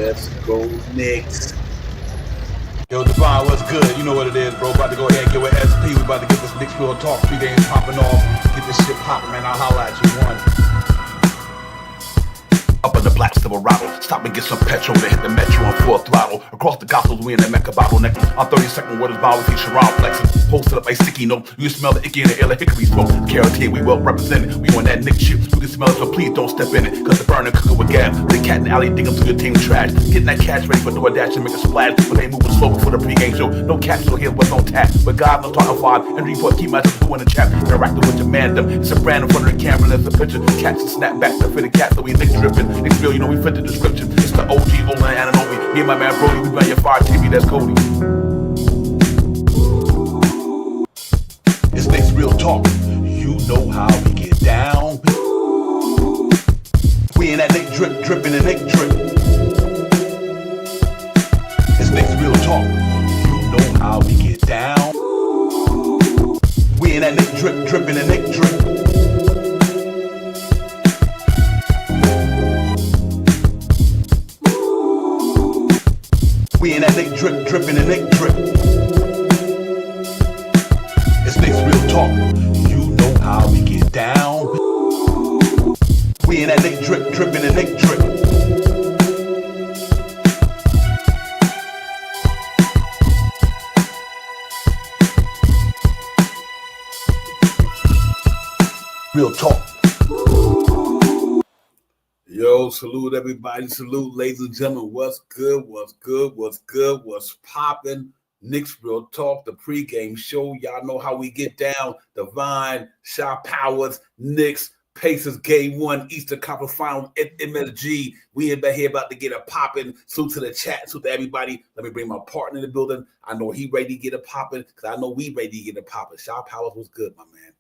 Let's go Knicks. Yo, Divine, what's good? You know what it is, bro. About to go ahead and give it SP. We about to get this Knicks Real Talk pregame popping off. Get this shit popping, man. I'll holla at you. One. Up in the black Silverado, stop and get some petrol to hit the metro on full throttle. Across the gospels, we in the Mecca bottleneck. On 32nd, what is Bible feature around flexing. Posted up like sticky note. You smell the icky in the air like hickory smoke. Carrot we well represented. We on that Nick shit. You can smell it, so please don't step in it. Cause the burner cooking with gas. The cat in the alley digging through your team trash. Getting that cash ready for DoorDash and make a splash. But they moving slow before the pregame show. No caps, so here's what's on tap. But God, no talking five. And report, keep myself doing the chat. Interacting with your mandem. It's a brand in front of the camera. There's a picture. Cats and snap back to fit the cat. So we Nick dripping. Nick feel, you know, we fit the description. It's the OG, Olin, and Ananobi. Me and my man Brody, we run your fire TV, that's Cody. It's Nick's Real Talk. You know how we get down. We in that Nick drip, dripping and Nick drip. It's Nick's Real Talk. You know how we get down. We in that Nick drip, dripping and Nick drip. We in that Nick drip, dripping and Nick drip. It's Nick's Real Talk. You know how we get down. We in that Nick drip, dripping and Nick drip. Real Talk. Yo, salute everybody. Salute, ladies and gentlemen. What's good? What's good? What's good? What's popping? Knicks Real Talk, the pregame show. Y'all know how we get down. Divine, Shaw Powers, Knicks, Pacers, Game 1, Eastern Conference Final, MSG. We in here about to get a popping. Salute to the chat. Salute to everybody. Let me bring my partner in the building. I know he ready to get a popping because I know we ready to get a popping. Shaw Powers, what's good, my man?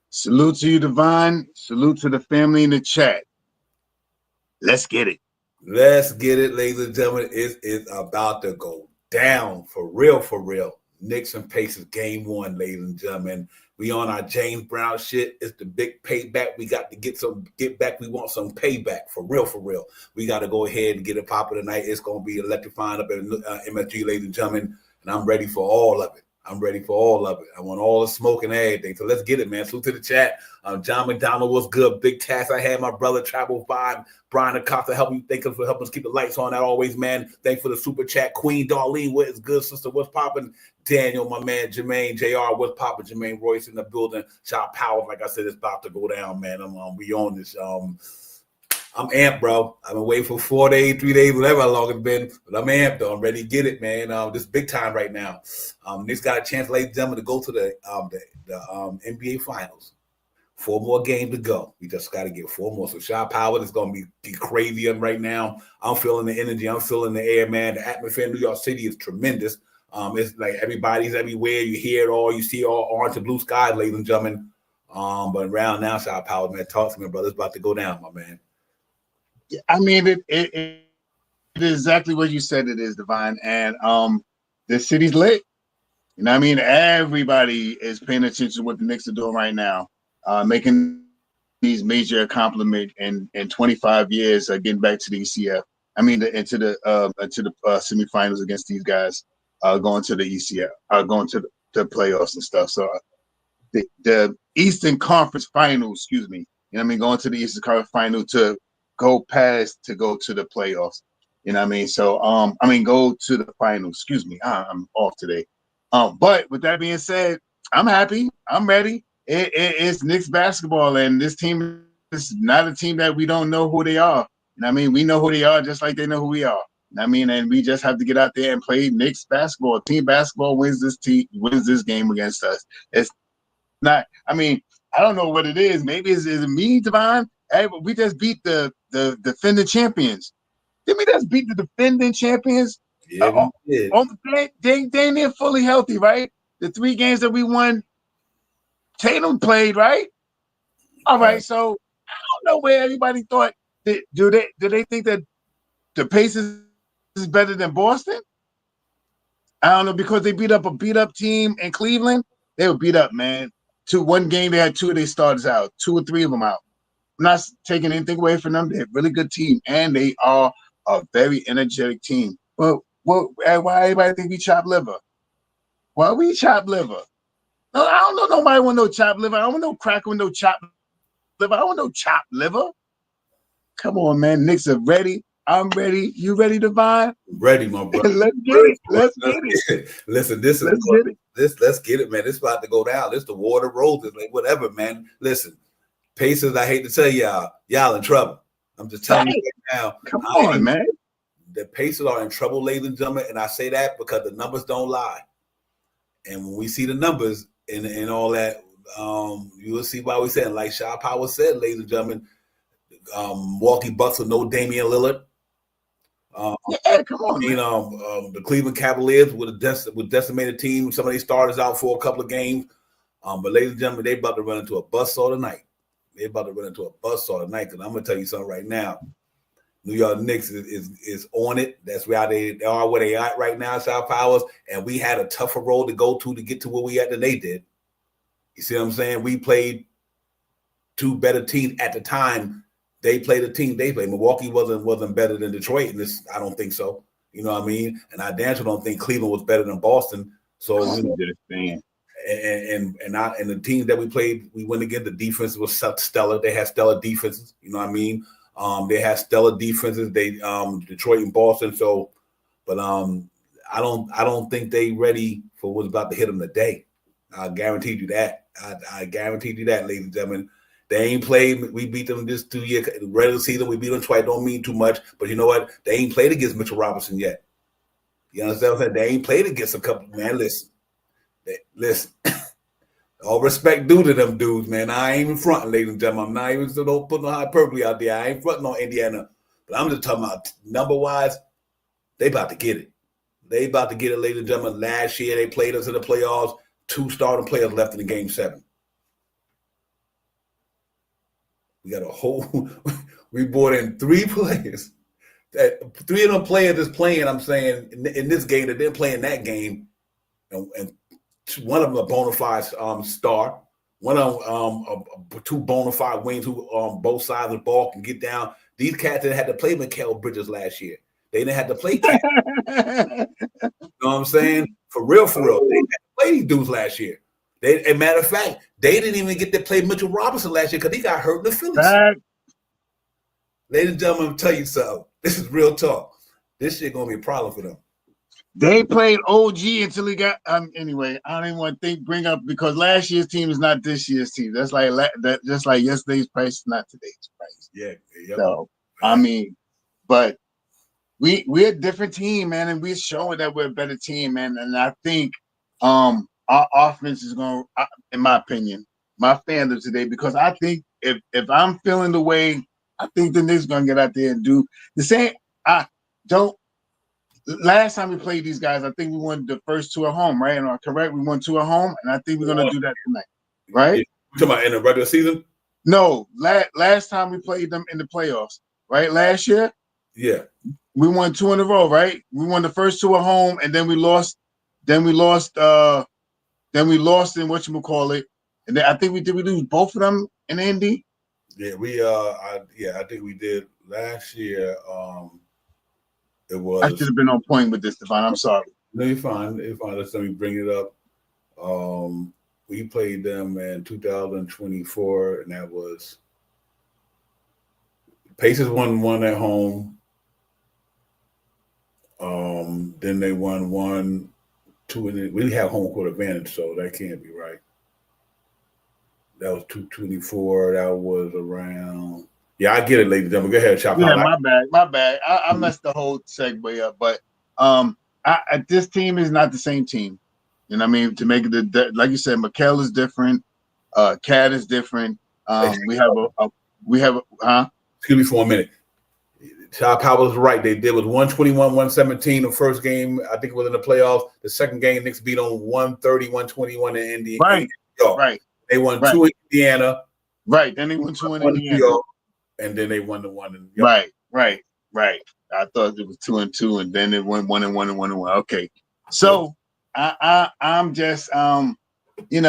Salute to you, Divine. Salute to the family in the chat. Let's get it. Let's get it, ladies and gentlemen. It is about to go down for real, for real. Knicks and Pacers, Game 1, ladies and gentlemen. We on our James Brown shit. It's the big payback. We got to get back. We want some payback for real, for real. We got to go ahead and get it popping tonight. It's going to be electrifying up in MSG, ladies and gentlemen, and I'm ready for all of it. I'm ready for all of it. I want all the smoke and everything. So let's get it, man. Salute to the chat. John McDonald was good. Big task I had. My brother Travel 5, Brian Acosta, help me. Thank you for helping us keep the lights on. That always, man. Thanks for the super chat. Queen Darlene, what is good, sister? What's popping? Daniel, my man, Jermaine, JR, what's popping? Jermaine Royce in the building. Shot Power, like I said, it's about to go down, man. We on this. I'm amped, bro. I've been waiting for 4 days, 3 days, whatever how long it's been. But I'm amped, though. I'm ready to get it, man. This is big time right now. Knicks got a chance, ladies and gentlemen, to go to the NBA Finals. 4 more games to go. We just got to get 4 more. So Shaw Power is going to be crazy right now. I'm feeling the energy. I'm feeling the air, man. The atmosphere in New York City is tremendous. It's like everybody's everywhere. You hear it all. You see all orange and blue skies, ladies and gentlemen. But around now, Shaw Power, man, talk to me, brother. It's about to go down, my man. I mean, it is exactly what you said it is, Divine. And the city's lit. You know what I mean? Everybody is paying attention to what the Knicks are doing right now, making these major accomplishments in 25 years, getting back to the ECF. I mean, into the semifinals against these guys, going to the ECF, going to the playoffs and stuff. So the Eastern Conference Finals, excuse me, you know what I mean, going to the Eastern Conference Final to go past to go to the playoffs. You know what I mean? So go to the finals. Excuse me. I'm off today. But with that being said, I'm happy. I'm ready. It's Knicks basketball, and this team is not a team that we don't know who they are. You know what I mean? We know who they are just like they know who we are. You know what I mean? And we just have to get out there and play Knicks basketball. Team basketball wins this game against us. It's not, I mean, I don't know what it is. Maybe is it me, Divine? Hey, we just beat the defending champions. Did we just beat the defending champions? Yeah, we did. They're fully healthy, right? The 3 games that we won, Tatum played, right? All right, so I don't know where everybody thought. Do they think that the Pacers is better than Boston? I don't know, because they beat up a beat-up team in Cleveland. They were beat up, man. One game, they had 2 of their starters out, 2 or 3 of them out. I'm not taking anything away from them. They're a really good team, and they are a very energetic team. But why everybody think we chop liver? Why we chop liver? No, I don't know nobody want no chop liver. I don't want no cracker with no chop liver. I don't want no chop liver. Come on, man. Knicks are ready. I'm ready. You ready, Divine? Ready, my brother. Let's get it. Let's get it. Listen, this is let's get it, man. This about to go down. This the water roses, like whatever, man. Listen, Pacers. I hate to tell y'all in trouble. I'm just telling you right now. Come on, man. The Pacers are in trouble, ladies and gentlemen, and I say that because the numbers don't lie. And when we see the numbers and all that, you will see why we said, like Shaw Power said, ladies and gentlemen, Milwaukee Bucks with no Damian Lillard. Yeah, come on. The Cleveland Cavaliers with decimated team. Some of these starters out for a couple of games. But ladies and gentlemen, they about to run into a buzzsaw tonight. They're about to run into a buzzsaw tonight because I'm gonna tell you something right now. New York Knicks is on it. That's where they are where they are right now, South Powers. And we had a tougher road to go to get to where we at than they did. You see what I'm saying? We played two better teams at the time. They played a team they played. Milwaukee wasn't better than Detroit, and this I don't think so. You know what I mean? And I damn sure don't think Cleveland was better than Boston. So and the teams that we played, we went against. The defense was stellar. They had stellar defenses. You know what I mean? They had stellar defenses. They Detroit and Boston. So, but I don't think they ready for what's about to hit them today. I guarantee you that. I guarantee you that, ladies and gentlemen. They ain't played. We beat them this 2 year regular season. We beat them twice. Don't mean too much, but you know what? They ain't played against Mitchell Robinson yet. You understand what I'm saying? They ain't played against a couple. Man, listen. All respect due to them dudes, man. I ain't even fronting, ladies and gentlemen. I'm not even so don't put no hyperbole out there. I ain't fronting on Indiana, but I'm just talking about number wise. They about to get it. They about to get it, ladies and gentlemen. Last year they played us in the playoffs. 2 starting players left in the game 7. We got a whole. We brought in 3 players. That 3 of them players is playing. I'm saying in this game that they're playing that game, and one of them a bona fide star. One of them 2 bona fide wings who both sides of the ball can get down. These cats that had to play Mikal Bridges last year. They didn't have to play cats. You know what I'm saying? For real. They had to play these dudes last year. As a matter of fact, they didn't even get to play Mitchell Robinson last year because he got hurt in the Phillies. Ladies and gentlemen, I'll tell you something. This is real talk. This shit gonna be a problem for them. They played OG until he got. Anyway, I don't even want to bring up because last year's team is not this year's team. That's like just like yesterday's price is not today's price. Yeah. Yep. So I mean, but we're a different team, man, and we're showing that we're a better team, man. And I think our offense is going to, in my opinion, my fandom today, because I think if I'm feeling the way, I think the Knicks going to get out there and do the same. Last time we played these guys, I think we won the first 2 at home, right? Am I correct? We won 2 at home, and I think we're going to do that tonight, right? You talking about in the regular season? No, last time we played them in the playoffs, right? Last year? Yeah. We won 2 in a row, right? We won the first 2 at home, and then we lost in whatchamacallit. And then I think we lose both of them in Indy. Yeah, I think we did last year. It was. I should have been on point with this, Devon. I'm sorry. No, you're fine. Let's let me bring it up. We played them in 2024, and that was Pacers won 1 at home. Then they won 1, 2, and we have home court advantage, so that can't be right. That was 224. That was around. Yeah, I get it, ladies and gentlemen. Go ahead, Chop. Yeah, my bad. I messed the whole segue up, but this team is not the same team. You know what I mean? To make it like you said, Mikal is different. Cat is different. We have Excuse me for a minute. Chop Powell was right. They did was 121, 117 the first game. I think it was in the playoffs. The second game, Knicks beat on 130, 121 in Indiana. Right. Right. They won 2 in Indiana. Right. Then they won 2 in Indiana. And then they won the 1 in York. Right. I thought it was 2 and 2, and then it went 1 and 1 and 1 and 1. Okay. So I'm just I think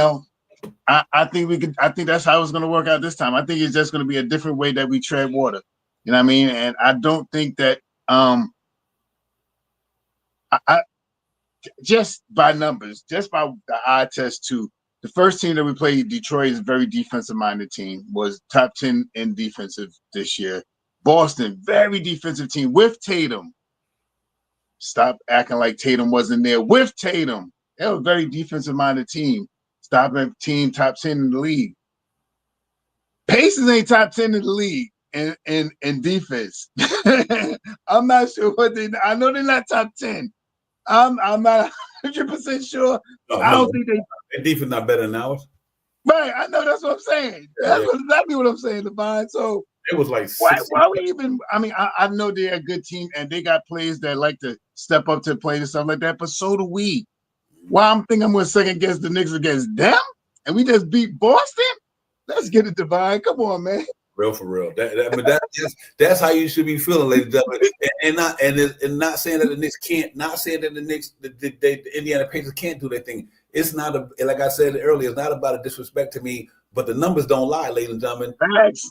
that's how it's gonna work out this time. I think it's just gonna be a different way that we tread water. You know what I mean? And I don't think that I just by numbers, just by the eye test too. The first team that we played, Detroit, is a very defensive-minded team, was top 10 in defensive this year. Boston, very defensive team with Tatum. Stop acting like Tatum wasn't there with Tatum. They were a very defensive-minded team. Stop a team top 10 in the league. Pacers ain't top 10 in the league in defense. I'm not sure what I know they're not top 10. I'm not 100% sure. I don't think their defense not better than ours. Right, I know that's what I'm saying. That's exactly what I'm saying, Devon. So it was like why we even? I mean, I know they're a good team and they got players that like to step up to play and stuff like that, but so do we. Why I'm thinking I'm going to second guess the Knicks against them, and we just beat Boston. Let's get it, Devon. Come on, man. Real for real. That's how you should be feeling, ladies and gentlemen. And not saying that the Knicks can't, not saying that the Indiana Pacers can't do their thing. It's not like I said earlier, it's not about a disrespect to me, but the numbers don't lie, ladies and gentlemen. Thanks.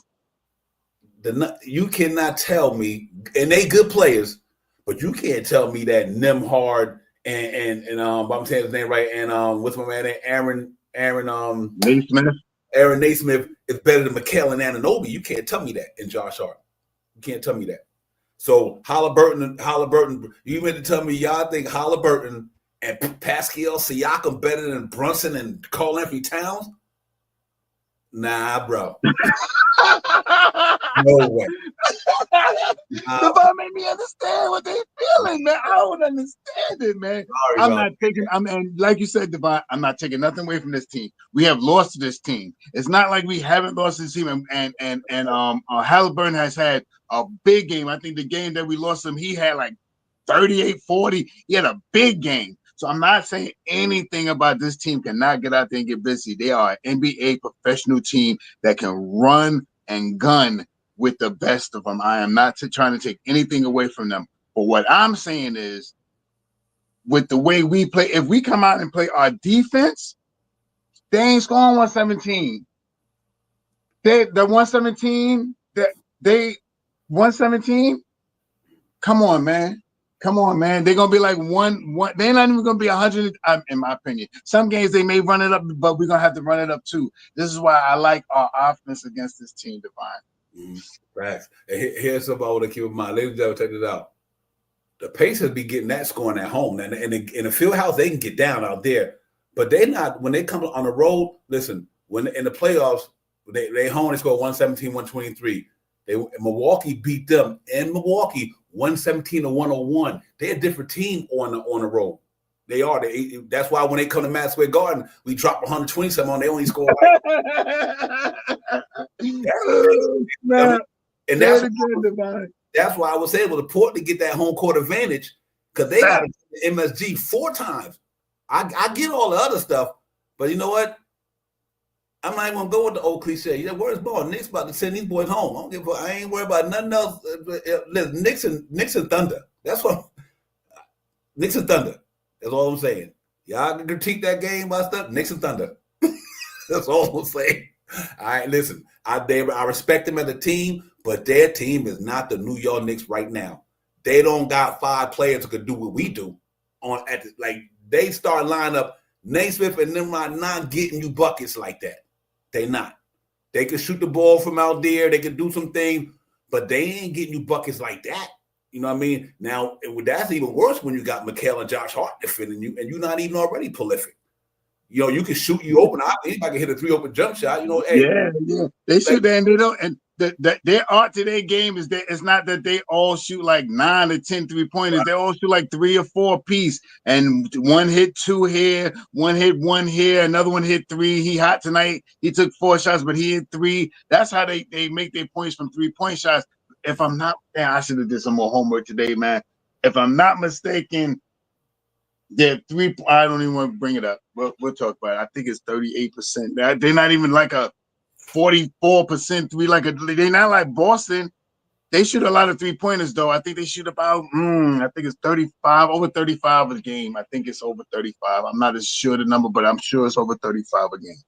You cannot tell me, and they good players, but you can't tell me that Nembhard and I'm saying his name right, and what's my man Aaron Naismith. Aaron Naismith is better than Mikal and Anunoby. You can't tell me that. And Josh Hart. You can't tell me that. So Halliburton, you meant to tell me y'all think Halliburton and Pascal Siakam better than Brunson and Karl-Anthony Towns? Nah, bro. No way. Devon made me understand what they feeling, man. I don't understand it, man. And like you said, Devon, I'm not taking nothing away from this team. We have lost to this team. It's not like we haven't lost to this team. And Halliburton has had a big game. I think the game that we lost him, he had like 38-40. He had a big game. So I'm not saying anything about this team cannot get out there and get busy. They are an NBA professional team that can run and gun with the best of them. I am not trying to take anything away from them. But what I'm saying is, with the way we play, if we come out and play our defense, they ain't scoring 117. The 117, they 117. Come on, man. Come on, man. They're gonna be like one. They're not even gonna be 100, in my opinion. Some games they may run it up, but we're gonna have to run it up too. This is why I like our offense against this team, Divine. Facts. Here's something I want to keep in mind. Ladies and gentlemen, check this out. The Pacers be getting that scoring at home, and in the field house they can get down out there, but they not when they come on the road. Listen, when in the playoffs, they home they score 117, 123. Milwaukee beat them in Milwaukee 117-101. They're a different team on the road. They are. That's why when they come to Madison Square Garden, we drop 120 something on. They only score. That's why I was able to port to get that home court advantage because they got the MSG 4 times. I get all the other stuff, but you know what? I'm not even gonna go with the old cliche. Yeah, where's ball? Knicks about to send these boys home. I ain't worried about nothing else. Listen, Knicks and Thunder. That's what Knicks and Thunder. That's all I'm saying. Y'all can critique that game by stuff. Knicks and Thunder. That's all I'm saying. All right, listen. I respect them as a team, but their team is not the New York Knicks right now. They don't got 5 players who could do what we do. They start line up. Naismith and them are not getting you buckets like that. They not. They can shoot the ball from out there. They can do some things, but they ain't getting you buckets like that. You know what I mean? Now, that's even worse when you got Mikal and Josh Hart defending you, and you're not even already prolific. You know, you can shoot you open. Anybody can hit a 3 open jump shot. You know, hey, yeah. They shoot that, and they don't. And their art to their game is that it's not that they all shoot like 9 or 10 3-pointers. Right. They all shoot like 3 or 4 piece, and one hit 2 here, one hit 1 here, another one hit 3. He hot tonight. He took 4 shots, but he hit 3. That's how they make their points from 3-point shots. If I'm not, I should have did some more homework today, man. If I'm not mistaken, they're 3. I don't even want to bring it up. We'll talk about it. I think it's 38%. They're not even like a 44% 3. They're not like Boston. They shoot a lot of 3-pointers though. I think they shoot about I think it's 35, over 35 a game. I think it's over 35. I'm not as sure the number, but I'm sure it's over 35 a game.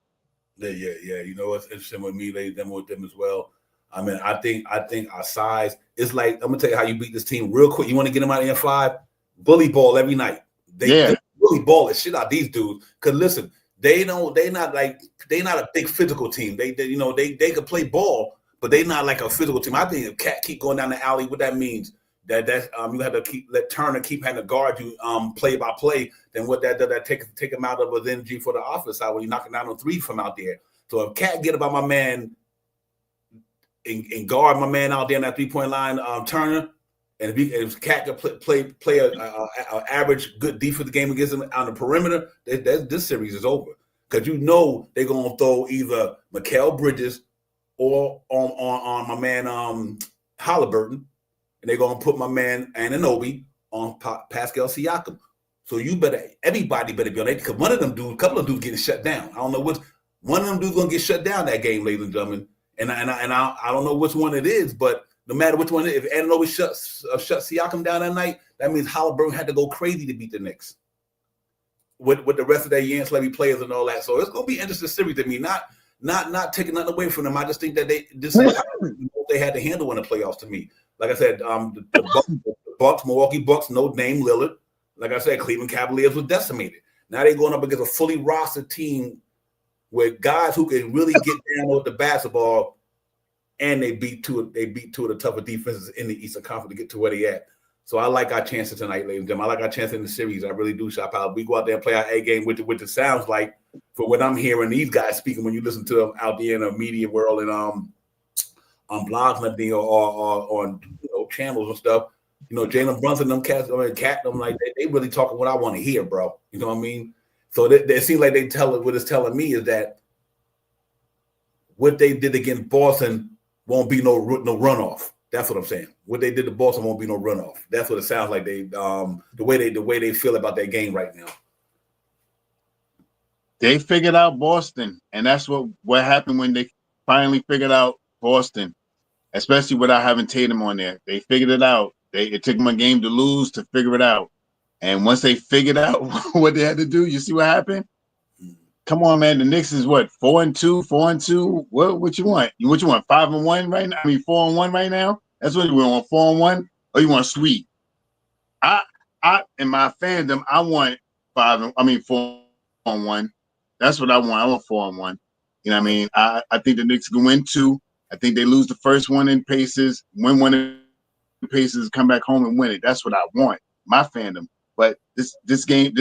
Yeah. You know what's interesting with me, ladies, with them as well. I mean, I think our size is like, I'm gonna tell you how you beat this team real quick. You want to get them out of N5? Bully ball every night. They bully ball the shit out these dudes. Cause listen, they not a big physical team. They could play ball, but they not like a physical team. I think if Cat keep going down the alley, what that means that you have to let Turner keep having to guard you play by play. Then what that take him out of his energy for the offense side when you're knocking down on three from out there. So if Cat get about my man and guard my man out there in that 3-point line, Turner, and if Cat can play a average good defensive game against him on the perimeter, this series is over. Because they're gonna throw either Mikal Bridges or on my man Halliburton, and they're gonna put my man Anunoby on Pascal Siakam. So everybody better be on that, because a couple of dudes getting shut down. I don't know which one of them dudes gonna get shut down that game, ladies and gentlemen. And I don't know which one it is, but no matter which one, if Anunoby shuts Siakam down that night, that means Halliburton had to go crazy to beat the Knicks with the rest of their Yance Levy players and all that. So it's gonna be an interesting series to me. Not taking nothing away from them. I just think that they had to handle in the playoffs. To me, like I said, the Bucks, Milwaukee Bucks, no Dame Lillard. Like I said, Cleveland Cavaliers was decimated. Now they're going up against a fully rostered team with guys who can really get down with the basketball, and they beat two of the tougher defenses in the Eastern Conference to get to where they at. So I like our chances tonight, ladies and gentlemen. I like our chances in the series. I really do, Shop Out. We go out there and play our A game, which it sounds like, for what I'm hearing these guys speaking when you listen to them out there in the media world and on blogs and everything, or on channels and stuff. Jalen Brunson, them cats, them like they really talking what I want to hear, bro. You know what I mean? So it seems like what it's telling me is that what they did against Boston won't be no runoff. That's what I'm saying. What they did to Boston won't be no runoff. That's what it sounds like. They the way they feel about their game right now. They figured out Boston, and that's what happened when they finally figured out Boston, especially without having Tatum on there. They figured it out. It took them a game to lose to figure it out. And once they figured out what they had to do, you see what happened? Come on, man. The Knicks is what, 4-2, 4-2. What you want? What you want? 5-1 right now? I mean, 4-1 right now. That's what you want. 4-1, or you want sweep? I in my fandom, I want 4-1. That's what I want. I want 4-1. You know what I mean? I think the Knicks can win 2. I think they lose the first one in Pacers, win one in Pacers, come back home and win it. That's what I want. My fandom. But this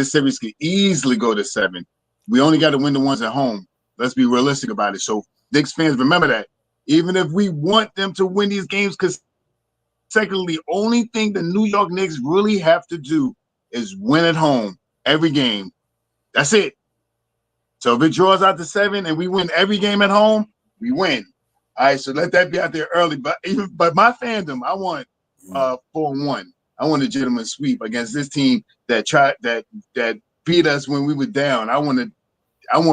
series could easily go to 7. We only got to win the ones at home. Let's be realistic about it. So Knicks fans, remember that. Even if we want them to win these games, because secondly, the only thing the New York Knicks really have to do is win at home every game. That's it. So if it draws out to 7 and we win every game at home, we win. All right, so let that be out there early. But my fandom, I want 4-1. I want a gentleman sweep against this team that beat us when we were down. I want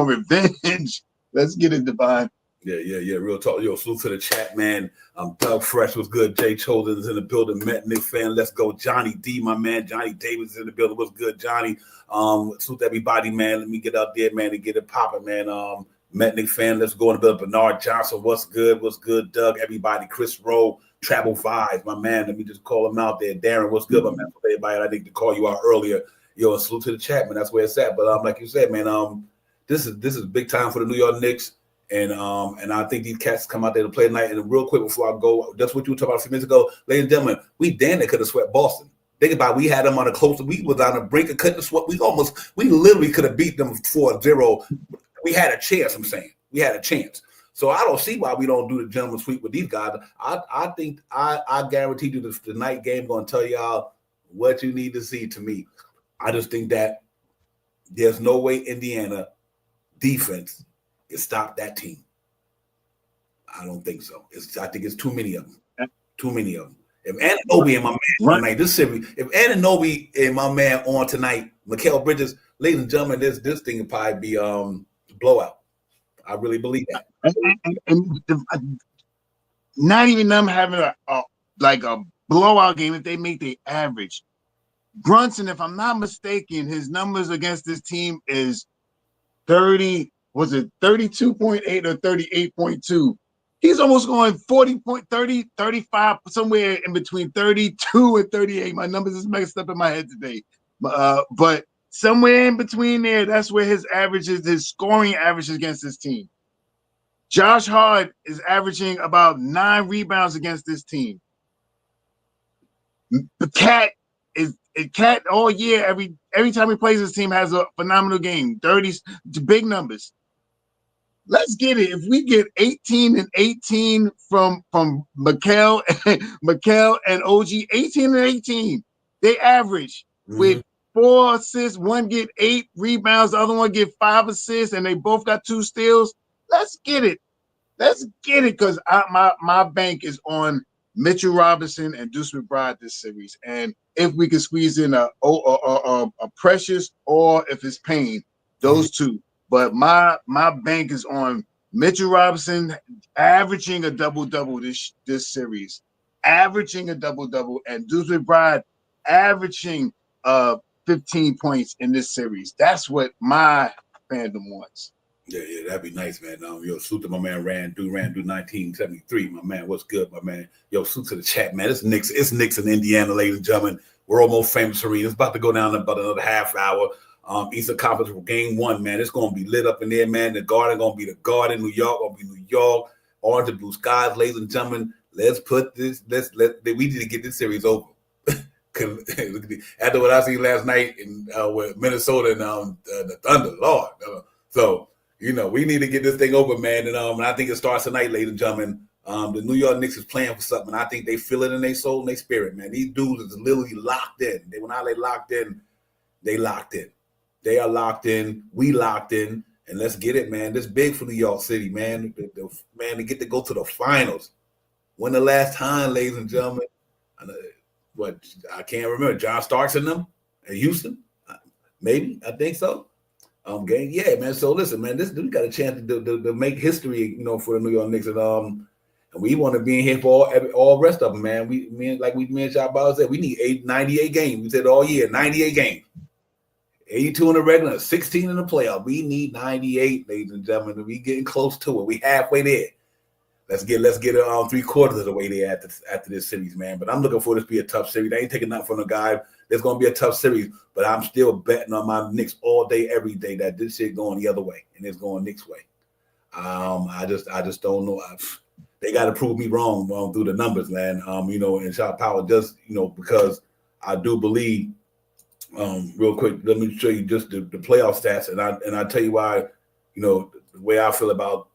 revenge. Let's get it, Divine. Yeah. Real talk. Yo, salute to the chat, man. Doug Fresh was good. Jay Choldens in the building. Met Nick fan. Let's go. Johnny D, my man. Johnny Davis in the building. What's good, Johnny? Salute everybody, man. Let me get out there, man, and get it popping, man. Met Nick fan. Let's go in the building. Bernard Johnson. What's good? What's good, Doug? Everybody. Chris Rowe. Travel Vibes, my man. Let me just call him out there. Darren, what's good, my man? For everybody, I think to call you out earlier. Yo, salute to the chat, man. That's where it's at. But like you said, man, this is big time for the New York Knicks, and I think these cats come out there to play tonight. And real quick before I go, that's what you were talking about a few minutes ago, ladies and gentlemen. We damn near could have swept Boston. Think about it, we had them on a close. We was on the brink of cutting the sweat. We literally could have beat them 4-0. We had a chance. I'm saying we had a chance. So I don't see why we don't do the gentleman sweep with these guys. I think I guarantee you the night game going to tell y'all what you need to see. To me, I just think that there's no way Indiana defense can stop that team. I don't think so. I think it's too many of them. Too many of them. If Anunoby and my man tonight, this series, if Anunoby and my man on tonight, Mikal Bridges, ladies and gentlemen, this thing will probably be a blowout. I really believe that. And not even them having a blowout game if they make the average. Brunson, if I'm not mistaken, his numbers against this team is 32.8 or 38.2. He's almost going 40.30, 35, somewhere in between 32 and 38. My numbers is messed up in my head today. But somewhere in between there, that's where his averages, his scoring averages against this team. Josh Hart is averaging about 9 rebounds against this team. The Cat all year, every time he plays this team has a phenomenal game. 30s, big numbers. Let's get it. If we get 18 and 18 from Mikal and OG, 18 and 18, they average with 4 assists. One get 8 rebounds, the other one get 5 assists, and they both got 2 steals. Let's get it. Let's get it, because my bank is on Mitchell Robinson and Deuce McBride this series. And if we can squeeze in a Precious, or if it's Payne, those two. But my bank is on Mitchell Robinson averaging a double-double this series, averaging a double-double, and Deuce McBride averaging 15 points in this series. That's what my fandom wants. Yeah, that'd be nice, man. Yo, salute to my man Randu 1973. My man, what's good, my man? Yo, salute to the chat, man. It's Knicks in Indiana, ladies and gentlemen. World most famous arena. It's about to go down in about another half hour. Eastern Conference for game 1, man. It's gonna be lit up in there, man. The Garden gonna be the Garden. New York gonna be New York. Orange and blue skies, ladies and gentlemen. Let's put this. We need to get this series over. After what I seen last night in with Minnesota and the Thunder, Lord. So we need to get this thing over, man. And I think it starts tonight, ladies and gentlemen. The New York Knicks is playing for something. I think they feel it in their soul and their spirit, man. These dudes is literally locked in. They locked in. They locked in. They are locked in. We locked in. And let's get it, man. This big for New York City, man. Man, to get to go to the finals. When the last time, ladies and gentlemen? I can't remember. John Starks in them in Houston? Maybe. I think so. Gang. Yeah, man. So listen, man, we got a chance to make history, for the New York Knicks. And we want to be in here for all rest of them, man. Me and Shah said, we need 98 games. We said all year, 98 games. 82 in the regular, 16 in the playoff. We need 98, ladies and gentlemen. We getting close to it. We halfway there. Let's get it 3/4 of the way there after this series, man. But I'm looking for this to be a tough series. I ain't taking nothing from the guy. There's gonna be a tough series, but I'm still betting on my Knicks all day, every day that this shit going the other way and it's going Knicks way. I just don't know. They got to prove me wrong through the numbers, man. And Shot Power just because I do believe. Real quick, let me show you just the playoff stats, and I tell you why, the way I feel about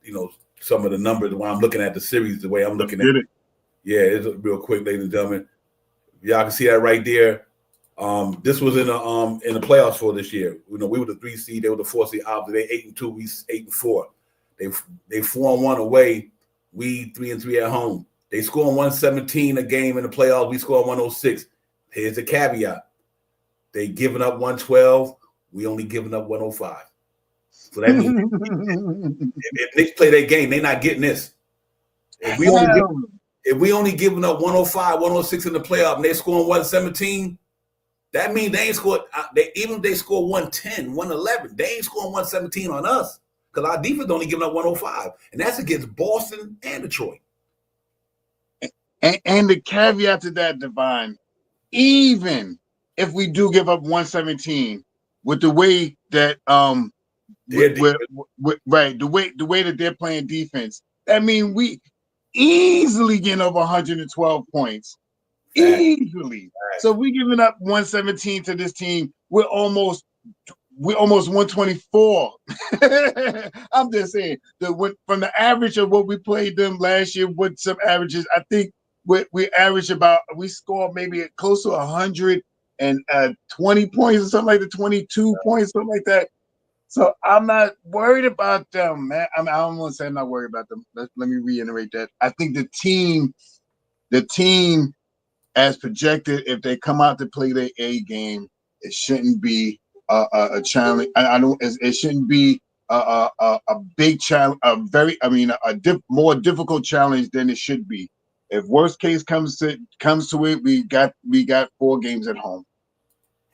some of the numbers, why I'm looking at the series, the way I'm looking at it. Yeah, it's real quick, ladies and gentlemen. Y'all can see that right there. This was in the playoffs for this year. We were the 3 seed, they were the 4 seed. They 8-2, we 8-4. They 4-1 away. We 3-3 at home. They score 117 a game in the playoffs. We score 106. Here's the caveat. They giving up 112. We only giving up 105. So that means if Knicks play their game, they're not getting this. If we only giving up 105, 106 in the playoff, and they scoring 117, that means they ain't scored. Even if they score 110, 111, they ain't scoring 117 on us because our defense only giving up 105, and that's against Boston and Detroit. And the caveat to that, Divine, even if we do give up 117, with the way that the way that they're playing defense, that means we easily getting over 112 points. Easily. So we giving up 117 to this team. We're almost 124. I'm just saying from the average of what we played them last year with some averages, I think we score maybe close to 120 points or something like that, 22 points, something like that. So I'm not worried about them, man. I don't want to say I'm not worried about them. Let me reiterate that. I think the team as projected, if they come out to play their A game, it shouldn't be a challenge. It shouldn't be a big challenge. More difficult challenge than it should be. If worst case comes to it, we got 4 games at home.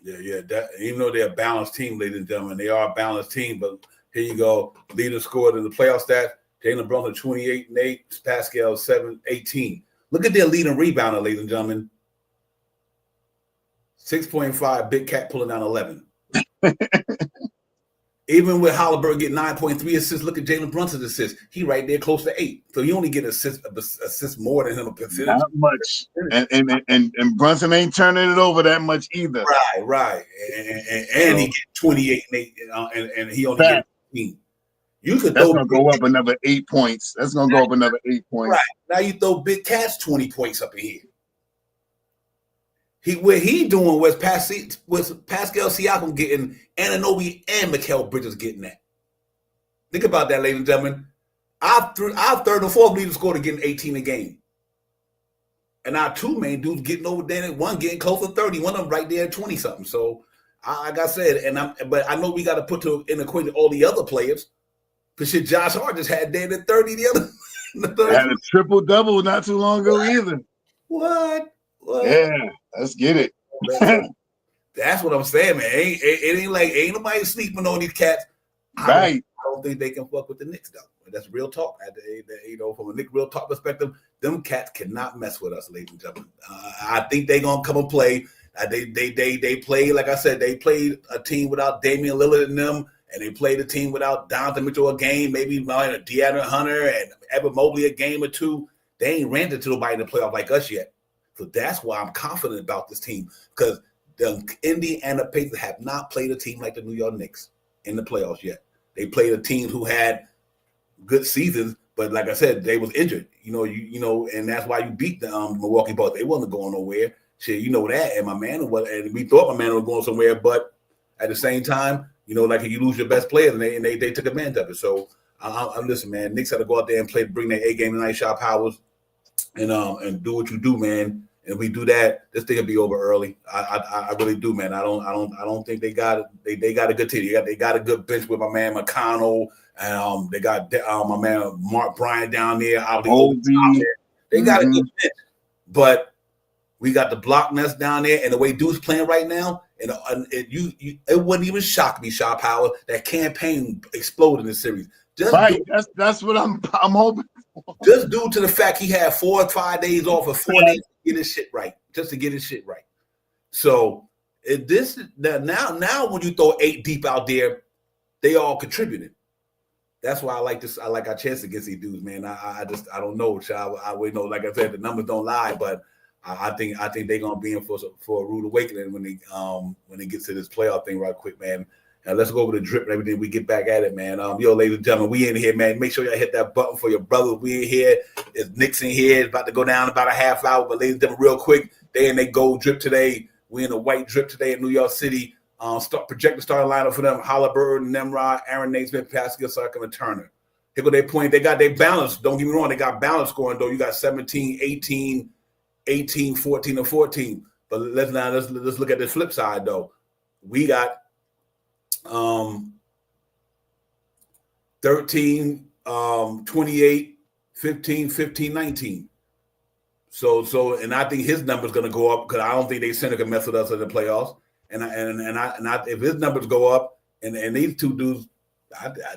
Yeah. That even though they're a balanced team, ladies and gentlemen, they are a balanced team. But here you go, leader scored in the playoff stats. Jalen Brunson 28 and 8, Pascal 18. Look at their leading rebounder, ladies and gentlemen. 6.5, Big Cat pulling down 11. Even with Halliburton getting 9.3 assists, look at Jalen Brunson's assists. He right there close to 8. So he only get assists more than him a percentage. Not much. And Brunson ain't turning it over that much either. Right. And he get 28 and 8, and he only get 15. That's gonna go up another 8 points. That's gonna go up another 8 points. Right. Now you throw Big Cat's 20 points up in here. What he doing was Pascal Siakam getting Anunoby and Mikal Bridges getting that. Think about that, ladies and gentlemen. Our third and fourth leaders scored to getting 18 a game. And our two main dudes getting over there, one getting close to 30, one of them right there at 20-something. So, like I said, but I know we got to put in equation all the other players. Because shit, Josh Hart just had Dan at 30 the other. Had a triple-double not too long ago either. What? Yeah, let's get it. That's what I'm saying, man. Ain't nobody sleeping on these cats. Right. I don't think they can fuck with the Knicks, though. That's real talk. From a Knicks real talk perspective, them cats cannot mess with us, ladies and gentlemen. I think they gonna come and play. They play, like I said, they played a team without Damian Lillard in them, and they played a team without Donovan Mitchell a game, maybe a DeAndre Hunter and Evan Mobley a game or two. They ain't ran into nobody in the playoff like us yet. So that's why I'm confident about this team, because the Indiana Pacers have not played a team like the New York Knicks in the playoffs yet. They played a team who had good seasons, but like I said, they was injured. And that's why you beat the Milwaukee Bucks. They wasn't going nowhere. Shit, you know that. And we thought my man was going somewhere, but at the same time, like you lose your best players, and they took advantage of it. So I'm listen, man. Knicks had to go out there and bring their A game tonight, Shot Powers, and do what you do, man. And if we do that, this thing will be over early. I really do, man. I don't think they got it. They got a good team. They got a good bench with my man McConnell. They got my man Mark Bryant down there. They got a good bench, but we got the block nest down there, and the way Dude's playing right now, and it wouldn't even shock me, Shaw Power, that campaign explode in this series. That's what I'm hoping for. Just due to the fact he had 4 or 5 days off or 4 days to get his shit right, So now when you throw 8 deep out there, they all contributed. That's why I like this. I like our chance against these dudes, man. I don't know. I would know. Like I said, the numbers don't lie, but I think they're gonna be in for a rude awakening when they get to this playoff thing right quick, man. And let's go over the drip and everything. We get back at it, man. Ladies and gentlemen, we in here, man. Make sure y'all hit that button for your brothers. We in here. It's Knicks in here. It's about to go down about a half hour. But ladies and gentlemen, real quick, they in their gold drip today. We in a white drip today in New York City. Project the starting lineup for them: Halliburton, Nimrod, Aaron Naismith, Pascal Siakam, and Turner. Here go their point. They got their balance. Don't get me wrong. They got balance scoring, though. You got 17, 18, 18, 14, and 14. But let's look at the flip side, though. We got 13, 28, 15, 15, 19. So, and I think his number's going to go up because I don't think they center can mess with us in the playoffs. And if his numbers go up, and these two dudes,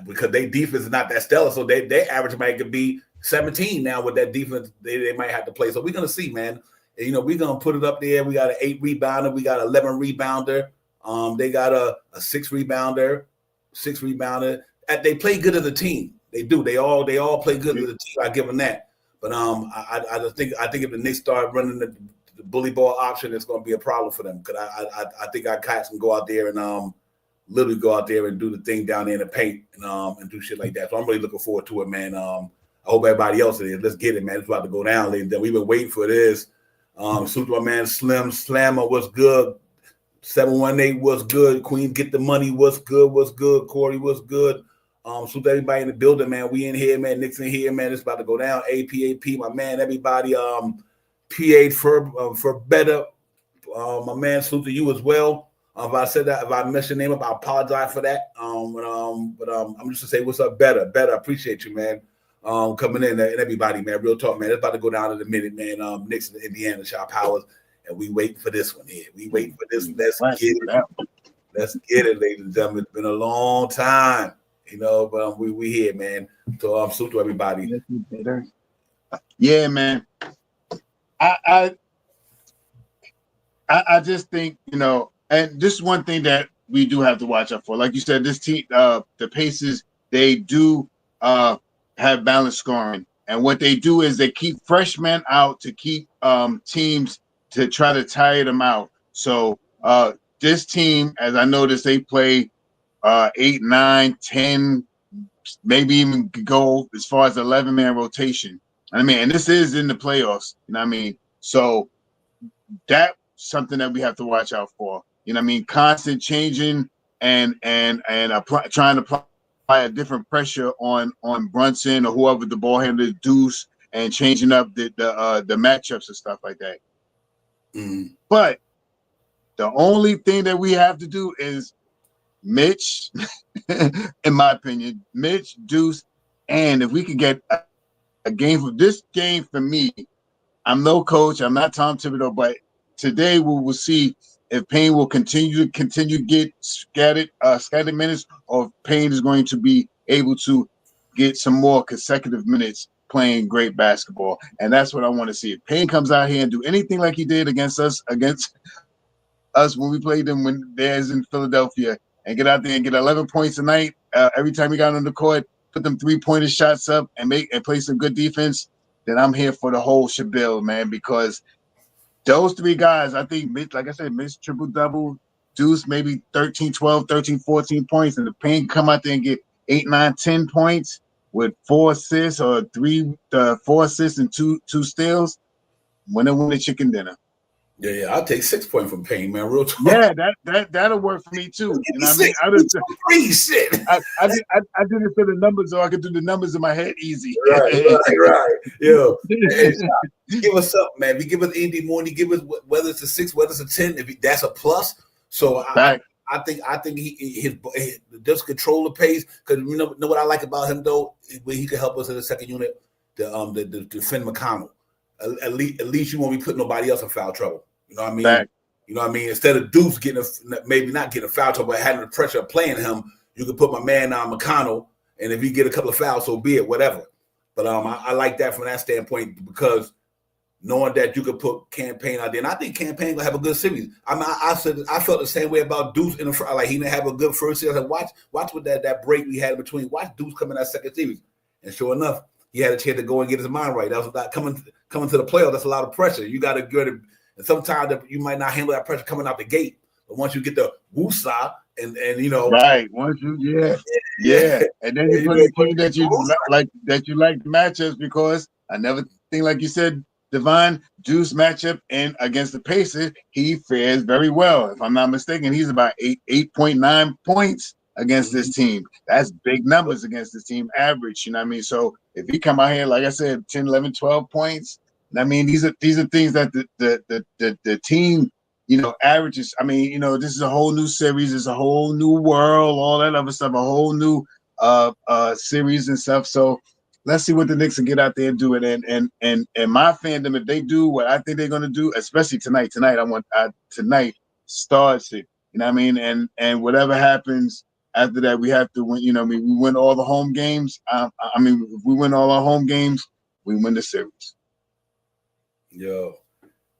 because their defense is not that stellar, so their average might could be 17 now with that defense they might have to play. So we're going to see, man. And, we're going to put it up there. We got an 8 rebounder. We got an 11 rebounder. They got a 6 rebounder. They play good as a team. They do. They all play good as a team. I give them that. But I think if the Knicks start running the bully ball option, it's going to be a problem for them. Because I think our cats can go out there and literally go out there and do the thing down there in the paint and do shit like that. So I'm really looking forward to it, man. I hope everybody else is. Let's get it, man. It's about to go down, ladies. We've been waiting for this. Salute to my man Slim Slammer. What's good? 718 was good. Queen, get the money. What's good? Corey, what's good? Salute to everybody in the building, man. We in here, man. Nick's in here, man. It's about to go down. APAP, my man. Everybody, PA for better. My man, salute to you as well. If I said that, if I messed your name up, I apologize for that. But I'm just to say, what's up, better. I appreciate you, man. Coming in and everybody, man. Real talk, man. It's about to go down in a minute, man. Knicks in Indiana, Shop Powers. And we waiting for this one here. We waiting for this. Let's get it. Let's get it, ladies and gentlemen. It's been a long time. But we here, man. So salute to everybody. Yeah, man. I just think, and this is one thing that we do have to watch out for. Like you said, this team, the Pacers, they do have balanced scoring. And what they do is they keep freshmen out to keep teams to try to tire them out. So this team, as I noticed, they play 8, 9, 10, maybe even go as far as 11-man rotation. And this is in the playoffs. So that's something that we have to watch out for. Constant changing and trying to apply a different pressure on Brunson or whoever the ball handler, Deuce, and changing up the matchups and stuff like that. But the only thing that we have to do is Mitch, in my opinion, Mitch, Deuce, and if we could get a game for this game for me, I'm no coach, I'm not Tom Thibodeau, but today we will see if Payne will continue to get scattered minutes, or if Payne is going to be able to get some more consecutive minutes playing great basketball. And that's what I want to see. If Payne comes out here and do anything like he did against us when we played them when theirs in Philadelphia, and get out there and get 11 points a night every time he got on the court, put them 3-pointer shots up and play some good defense, then I'm here for the whole shabill, man, because those three guys, I think, like I said, Mitch triple-double, Deuce maybe 13, 12, 13, 14 points, and the Payne come out there and get 8, 9, 10 points with 4 assists or 4 assists and two steals, win the chicken dinner. Yeah, I'll take 6 points from Payne, man. Real talk. Yeah, that'll work for me too. You know what I mean? I did it for the numbers, so I could do the numbers in my head easy. Right. Yo, give us something, man. We give us Andy Moore, give us whether it's a 6, whether it's a 10. That's a plus. So I think he just control the pace, because you know what I like about him though, when he can help us in the second unit, the defend McConnell. At least you won't be putting nobody else in foul trouble. You know what I mean? Back. You know what I mean? Instead of Deuce maybe not getting a foul trouble, but having the pressure of playing him, you can put my man McConnell, and if he get a couple of fouls, so be it, whatever. But I like that from that standpoint, because knowing that you could put Campaign out there, and I think Campaign gonna have a good series. I felt the same way about Deuce in the front. Like, he didn't have a good first series. I said, watch with that break we had in between. Watch Deuce come in that second series, and sure enough, he had a chance to go and get his mind right. That was not coming to the playoffs. That's a lot of pressure. You got to get it, and sometimes you might not handle that pressure coming out the gate. But once you get the woosah, and right, once you and then you put the team that you like the matchups, because I never think, like you said, Divine, Deuce matchup and against the Pacers, he fares very well. If I'm not mistaken, he's about 8.9 points against this team. That's big numbers against this team average, you know what I mean? So if he come out here, like I said, 10, 11, 12 points, I mean, these are things that the team, averages. I mean, this is a whole new series, it's a whole new world, all that other stuff, a whole new series and stuff. So let's see what the Knicks can get out there and do it. And my fandom, if they do what I think they're gonna do, especially tonight, I want tonight starts it. You know what I mean? And whatever happens after that, we have to win. We win all the home games. If we win all our home games, we win the series. Yo,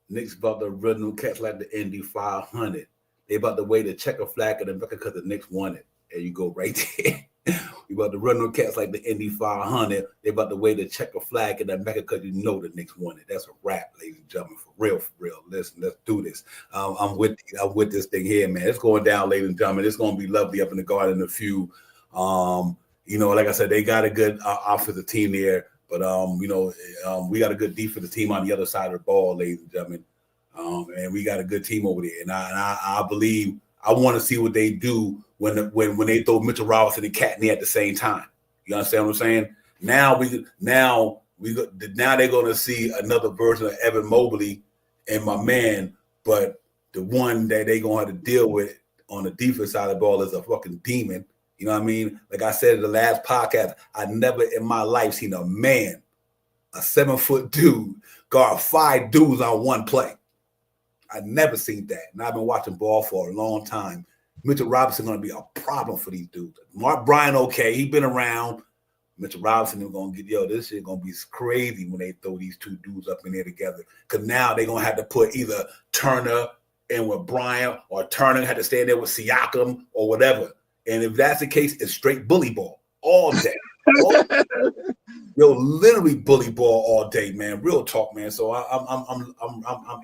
Knicks about to run them cats like the Indy 500. They about to wave the checker flag at them because the Knicks won it. There you go, right there. We about to run them cats like the Indy 500. They about to wave the checker flag at them because the Knicks won it. That's a wrap, ladies and gentlemen, for real. Listen, let's do this. I'm with this thing here, man. It's going down, ladies and gentlemen. It's going to be lovely up in the Garden in a few. Like I said, they got a good offensive team there. But, we got a good defensive team on the other side of the ball, ladies and gentlemen. And we got a good team over there. And I believe I want to see what they do when they throw Mitchell Robinson and Catney at the same time. You understand what I'm saying? Now they're going to see another version of Evan Mobley and my man. But the one that they're going to have to deal with on the defense side of the ball is a fucking demon. You know what I mean? Like I said in the last podcast, I never in my life seen a 7-foot dude, guard 5 dudes on one play. I never seen that. And I've been watching ball for a long time. Mitchell Robinson going to be a problem for these dudes. Mark Bryan, okay, he been around. Mitchell Robinson is going to get, this shit going to be crazy when they throw these two dudes up in there together. Because now they're going to have to put either Turner in with Bryan or Turner had to stay there with Siakam or whatever. And if that's the case, it's straight bully ball all day. Literally bully ball all day, man. Real talk, man. So I'm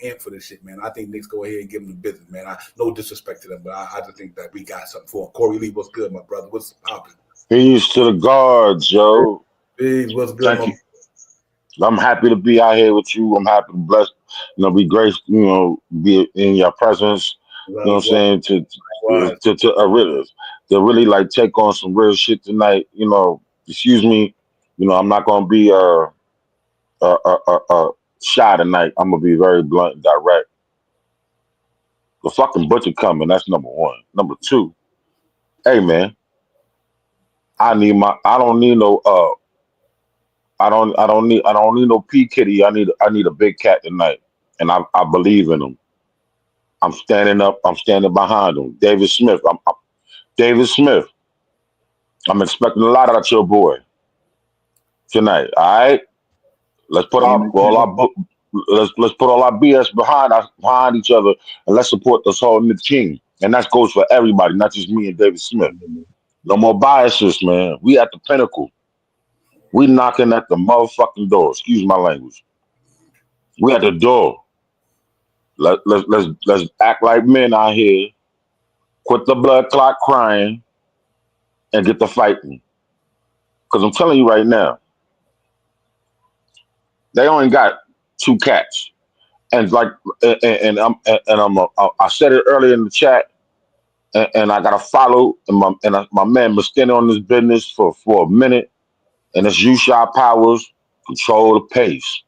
amped for this shit, man. I think Knicks go ahead and give them the business, man. No disrespect to them, but I just think that we got something for them. Corey Lee, what's good, my brother? What's poppin'? Peace to the guards, yo. Peace, what's good, Thank you. I'm happy to be out here with you. I'm happy to bless, be graced, be in your presence. You know what I'm saying? To really like take on some real shit tonight. Excuse me. I'm not gonna be shy tonight. I'm gonna be very blunt and direct. The fucking butcher coming. That's number one. Number two. Hey man, I don't need no P Kitty. I need a big cat tonight, and I believe in him. I'm standing up. I'm standing behind him. David Smith. David Smith. I'm expecting a lot out of your boy tonight. All right. Let's put let's put all our BS behind each other, and let's support this whole Knicks team. And that goes for everybody, not just me and David Smith. No more biases, man. We at the pinnacle. We knocking at the motherfucking door. Excuse my language. We at the door. Let's act like men out here. Quit the blood clot crying and get the fighting. Because I'm telling you right now, they only got 2 cats. And I said it earlier in the chat, and I got to follow. And my man was standing on this business for a minute. And it's Usha Powers, control the pace.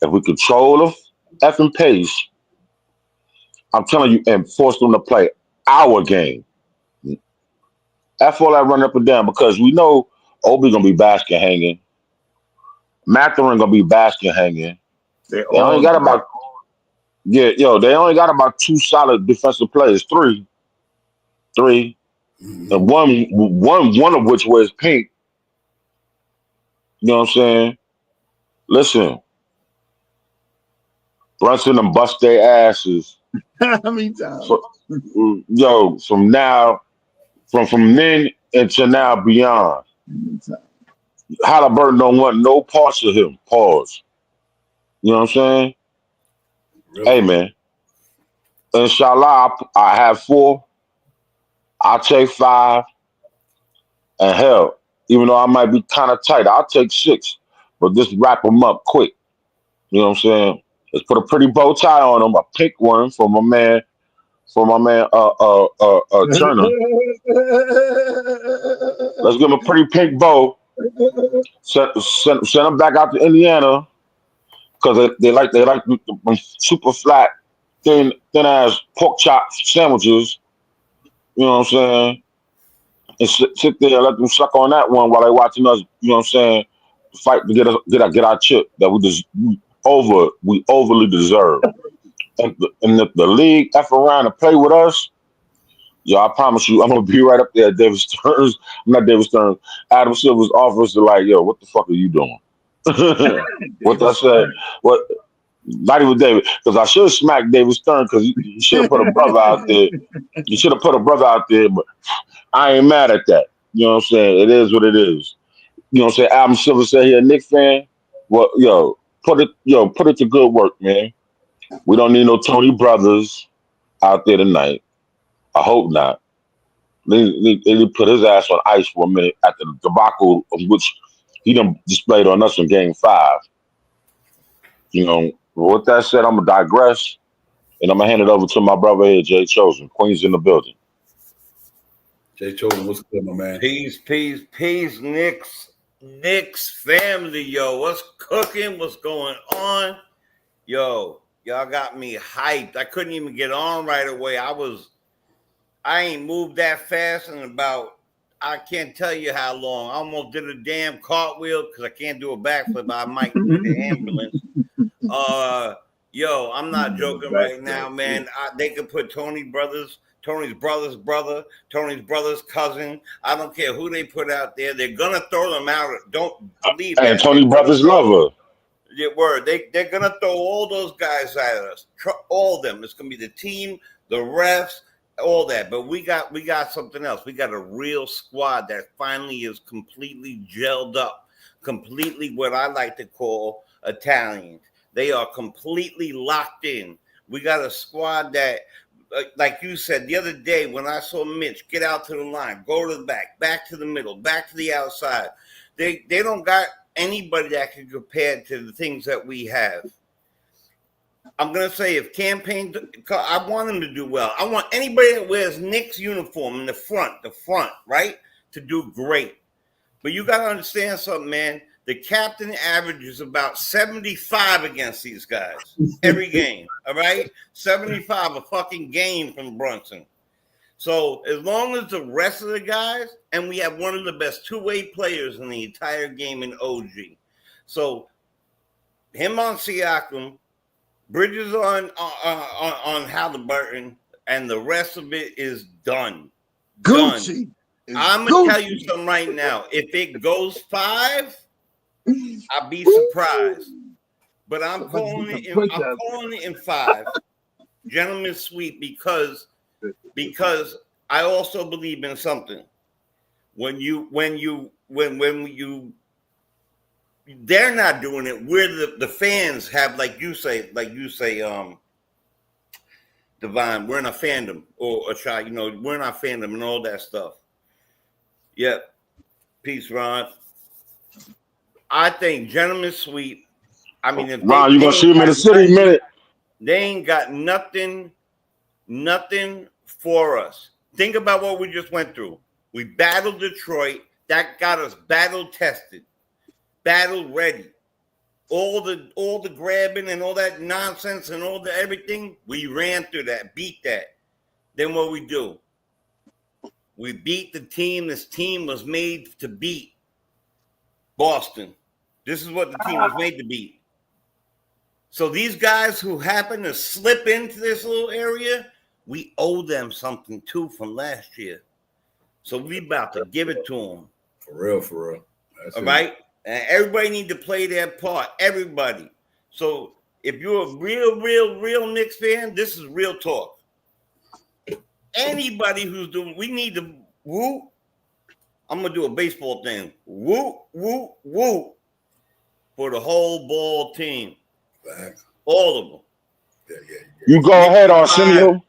If we control the effing pace, I'm telling you, and force them to play our game. F all that run up and down, because we know Obi gonna be basket hanging. Mathurin gonna be basket hanging. They only got about they only got about 2 solid defensive players, 3, and one of which wears pink. You know what I'm saying? Listen, Brunson and bust their asses. How many times? From then until now beyond. Halliburton don't want no parts of him. Pause. You know what I'm saying? Really? Hey man. Inshallah, I have 4. I'll take 5. And hell, even though I might be kind of tight, I'll take 6. But just wrap them up quick. You know what I'm saying? Let's put a pretty bow tie on them, a pink one for my man Turner. Let's give him a pretty pink bow. Send him back out to Indiana, because they like super flat, thin ass pork chop sandwiches. You know what I'm saying? And sit there and let them suck on that one while they watching us. You know what I'm saying? Fight to get our chip that we overly deserve. And the league F around and play with us. Yo, I promise you, I'm gonna be right up there at David Stearns. Not David Stearns. Adam Silver's office to like, yo, what the fuck are you doing? What I said? What? Not even David, because I should have smacked David Stern, because you should have put a brother out there. You should have put a brother out there, but I ain't mad at that. You know what I'm saying? It is what it is. You know what I'm saying? Adam Silver said he a Knicks fan. Well, put it to good work, man. We don't need no Tony Brothers out there tonight. I hope not. They put his ass on ice for a minute at the debacle of which he done displayed on us in Game 5. You know, with that said, I'm going to digress, and I'm going to hand it over to my brother here, Jay Chosen. Queens in the building. Jay Chosen, what's good, my man? Peace, Knicks family, yo. What's cooking? What's going on? Yo, y'all got me hyped. I couldn't even get on right away. I ain't moved that fast in about, I can't tell you how long. I almost did a damn cartwheel because I can't do a backflip, but I might need the ambulance. Yo, I'm not joking right now, man. They could put Tony Tony's brother's brother, Tony's brother's cousin. I don't care who they put out there. They're gonna throw them out. Don't believe And that. Tony Brothers lover. Yeah, word. They're gonna throw all those guys at us. All of them. It's gonna be the team, the refs, all that. But we got something else. We got a real squad that finally is completely gelled up. Completely what I like to call Italians. They are completely locked in. We got a squad that, like you said the other day, when I saw Mitch get out to the line, go to the back to the middle, back to the outside. They don't got anybody that can compare to the things that we have. I'm going to say if campaign, I want them to do well. I want anybody that wears Knicks uniform in the front, right, to do great. But you got to understand something, man. The captain averages about 75 against these guys every game, all right? 75 a fucking game from Brunson. So as long as the rest of the guys, and we have one of the best two-way players in the entire game in OG. So him on Siakam, Bridges on Halliburton, and the rest of it is done. Gucci. I'm going to tell you something right now. If it goes 5, I'll be surprised. But I'm calling it in 5. Gentlemen's sweep because I also believe in something. When they're not doing it, we're the fans have, like you say, Divine, we're in a fandom or a child, we're in our fandom and all that stuff. Yep. Peace, Ron. I think gentlemen's sweep. I mean, if Ron, you're gonna see him in the city minute. They ain't got nothing for us. Think about what we just went through. We battled Detroit. That got us battle tested, battle ready. All the grabbing and all that nonsense and all the everything, we ran through that, beat that. Then what we do? We beat the team this team was made to beat. Boston. This is what the team was made to beat. So these guys who happen to slip into this little area, we owe them something too from last year. So we about to give it to them. For real. All right? And everybody need to play their part. Everybody. So if you're a real Knicks fan, this is real talk. Anybody who's doing, we need to whoop. I'm going to do a baseball thing. Whoop, whoop, whoop. For the whole ball team. Facts. All of them. Yeah. You go ahead, Arsenio.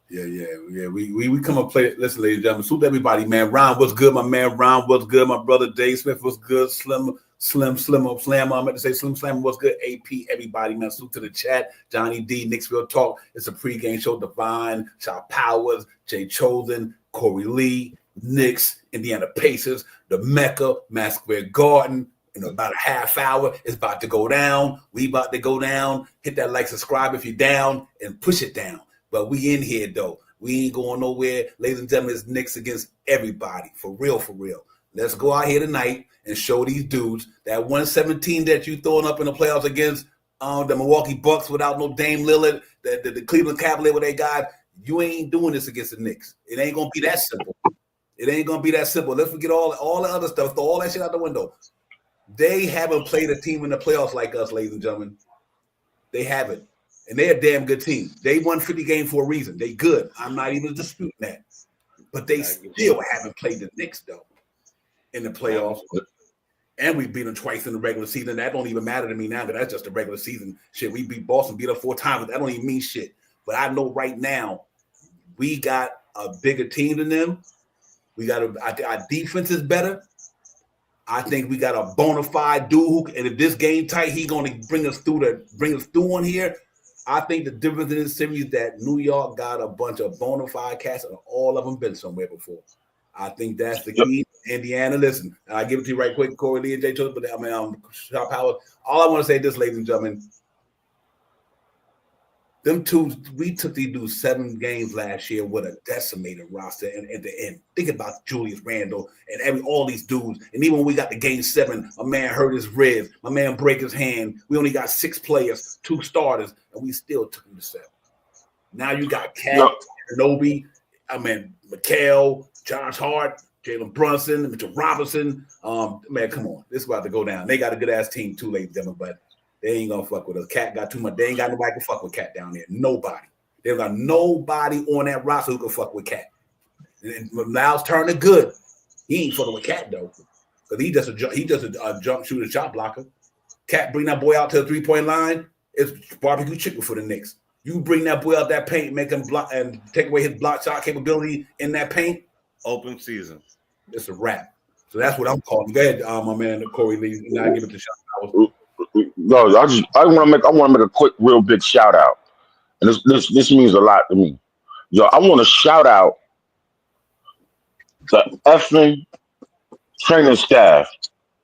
Yeah. We come and play. Listen, ladies and gentlemen, salute everybody, man. Ron, what's good, my man? Ron, what's good? My brother Dave Smith, what's good? Slim, Slam. I meant to say Slim Slam, what's good? AP, everybody, man. Salute to the chat. Johnny D, Knicksville Talk. It's a pregame show. Divine, Shaw Powers, Jay Chosen, Corey Lee, Knicks, Indiana Pacers, the Mecca, Mass Square Garden. In about a half hour, it's about to go down. We about to go down. Hit that like, subscribe if you're down, and push it down. But we in here, though. We ain't going nowhere. Ladies and gentlemen, it's Knicks against everybody. For real. Let's go out here tonight and show these dudes that 117 that you throwing up in the playoffs against the Milwaukee Bucks without no Dame Lillard, the Cleveland Cavaliers with their guys. You ain't doing this against the Knicks. It ain't going to be that simple. Let's forget all the other stuff. Throw all that shit out the window. They haven't played a team in the playoffs like us, ladies and gentlemen. They haven't. And they're a damn good team. They won 50 games for a reason. They good. I'm not even disputing that. But they still haven't played the Knicks, though, in the playoffs. And we beat them twice in the regular season. That don't even matter to me now, because that's just the regular season shit. We beat Boston, beat them 4 times. That don't even mean shit. But I know right now we got a bigger team than them. We got our defense is better. I think we got a bona fide dude, and if this game tight, he's going to bring us through on here. I think the difference in this series is that New York got a bunch of bona fide cats, and all of them been somewhere before. I think that's the key. Indiana, listen, I give it to you right quick, Corey Lee and Jay Chosen, but Shaw Powers. All I want to say is this, ladies and gentlemen. Them two, we took these dudes 7 games last year with a decimated roster, and at the end, think about Julius Randle and all these dudes. And even when we got to game 7, a man hurt his ribs, my man break his hand. We only got 6 players, 2 starters, and we still took them to 7. Now you got Cat, Yo, Nobi, Mikal, Josh Hart, Jalen Brunson, Mitchell Robinson. Man, come on. This is about to go down. They got a good ass team too, ladies and gentlemen, but they ain't gonna fuck with us. Cat got too much. They ain't got nobody to fuck with Cat down there. Nobody. They got nobody on that roster who can fuck with Cat. And Miles Turner good. He ain't fucking with Cat though, because he just a jump shooter, shot blocker. Cat bring that boy out to the 3-point line. It's barbecue chicken for the Knicks. You bring that boy out that paint, make him block and take away his block shot capability in that paint. Open season. It's a wrap. So that's what I'm calling. Go ahead, my man Corey Lee. Now give it to Sean. no, I want to make a quick, real big shout out, and this means a lot to me. Yo, I want to shout out the effing training staff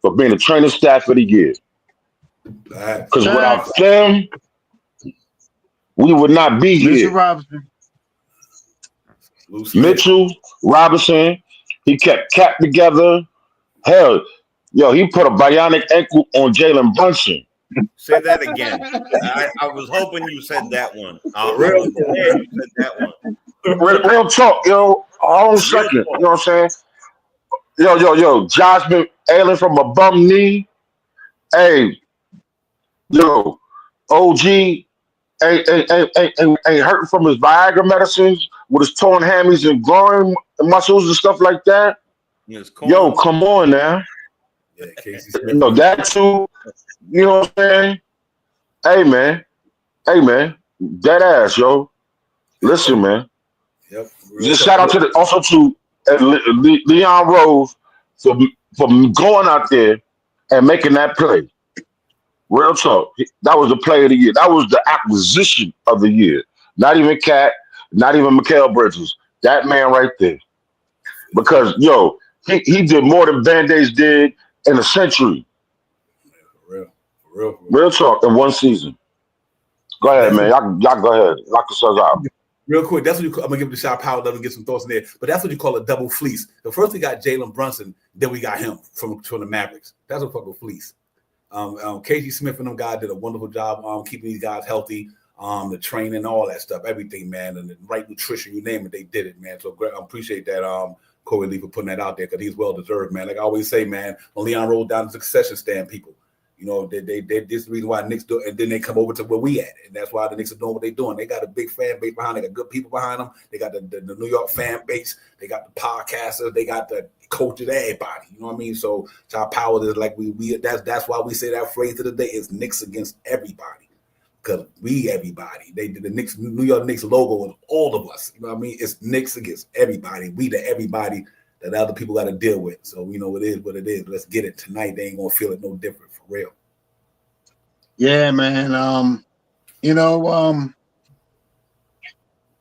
for being the training staff of the year. Because without them, we would not be here. Mitchell Robinson, he kept Cap together. Hell, yo, he put a bionic ankle on Jalen Brunson. Say that again. I was hoping you said that one. You said that one. Real talk, yo. Hold on a second. You know what I'm saying? Yo. Josh been ailing from a bum knee. Hey, yo, OG ain't hurting from his Viagra medicines with his torn hammies and groin muscles and stuff like that. Yo, come on now. Yeah, Casey Smith. You know that too. You know what I'm saying? Hey man, dead ass, yo. Listen, man. Yep. Just shout out to Leon Rose for going out there and making that play. Real talk. That was the play of the year. That was the acquisition of the year. Not even Cat, not even Mikal Bridges. That man right there. Because, yo, he did more than Band-Aids did in a century. For real. Real talk in one season. Go ahead, man. Y'all go ahead. Knock yourselves out. Real quick, that's what I'm gonna give the shot power. Let me get some thoughts in there. But that's what you call a double fleece. The first we got Jalen Brunson, then we got him from the Mavericks. That's a fucking fleece. KG Smith and them guys did a wonderful job keeping these guys healthy, the training, all that stuff, everything, man, and the right nutrition, you name it, they did it, man. So great, I appreciate that, Corey Lee, for putting that out there because he's well deserved, man. Like I always say, man, when Leon rolled down the succession stand, people. You know, they this is the reason why Knicks do, and then they come over to where we at, and that's why the Knicks are doing what they're doing. They got a big fan base behind. They got good people behind them. They got the New York fan base. They got the podcasters. They got the coaches. Everybody. You know what I mean? So our power is like we. That's why we say that phrase of the day is Knicks against everybody, because we everybody. They did the Knicks, New York Knicks logo is all of us. You know what I mean? It's Knicks against everybody. We the everybody that other people got to deal with. So you know it is what it is. Let's get it tonight. They ain't gonna feel it no different for real. Yeah, man.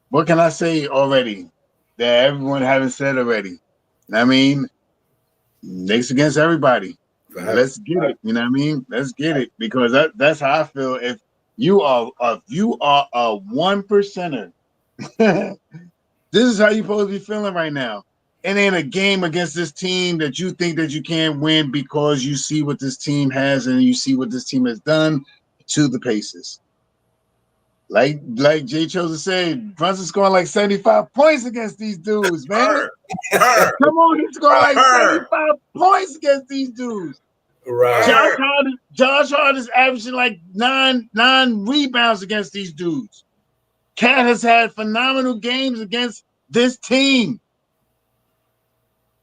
What can I say already that everyone haven't said already? I mean, Knicks against everybody. Let's get it. You know what I mean? Let's get it, because that's how I feel. If you are a one percenter, this is how you're supposed to be feeling right now. It ain't a game against this team that you think that you can't win because you see what this team has and you see what this team has done to the Pacers. Like Jay Chosen said, Brunson scoring like 75 points against these dudes, man. Come on, he's scoring like 75 points against these dudes. Right. Josh Hart is averaging like nine rebounds against these dudes. Cat has had phenomenal games against this team.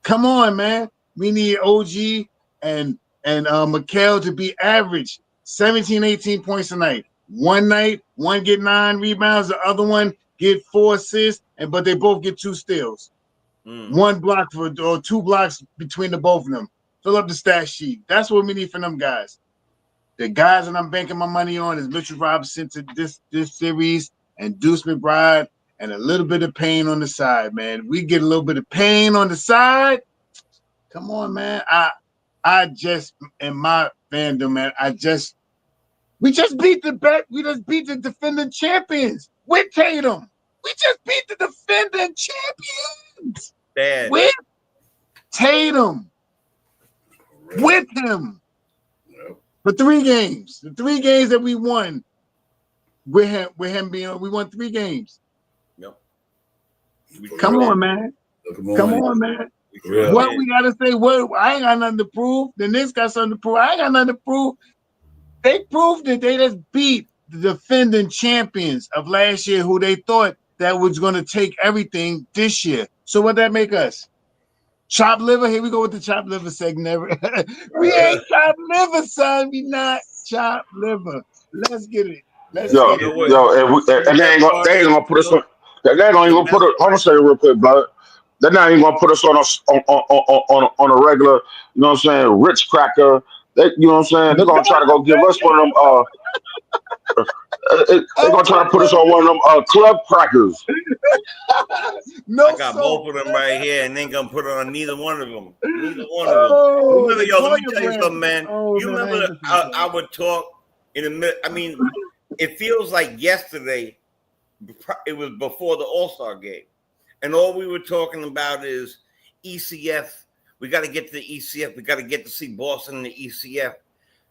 Come on, man. We need OG and Mikal to be average 17, 18 points a night. One night, one get 9 rebounds, the other one get 4 assists, but they both get 2 steals. 1 block or 2 blocks between the both of them. Fill up the stat sheet. That's what we need from them guys. The guys that I'm banking my money on is Mitchell Robinson to this series and Deuce McBride. And a little bit of pain on the side, man. We get a little bit of pain on the side. Come on, man. I just, in my fandom, man, we just beat the defending champions with Tatum. We just beat the defending champions with Tatum. With him. For 3 games. The 3 games that we won with him being, we won 3 games. Come on, man. Come on, man. What we gotta say? What I ain't got nothing to prove. The Knicks got something to prove. I ain't got nothing to prove. They proved it. They just beat the defending champions of last year, who they thought that was going to take everything this year. So what that make us? Chop liver? Here we go with the chop liver segment. We ain't chop liver, son. We not chop liver. Let's get it. Let's get it. And they ain't gonna put us on. They ain't gonna even put it. I'm gonna say it real quick, bud. They're not even gonna put us on a regular, you know what I'm saying, rich cracker. They, you know what I'm saying? They're gonna try to go give us one of them. They're gonna try to put us on one of them club crackers. No, I got both of them right here, and they ain't gonna put it on neither one of them. Neither one of them. Remember, let me tell you something, man. You remember I would talk in a minute. I mean, it feels like yesterday. It was before the All-Star game, and all we were talking about is ECF. We got to get to the ECF. We got to get to see Boston in the ECF.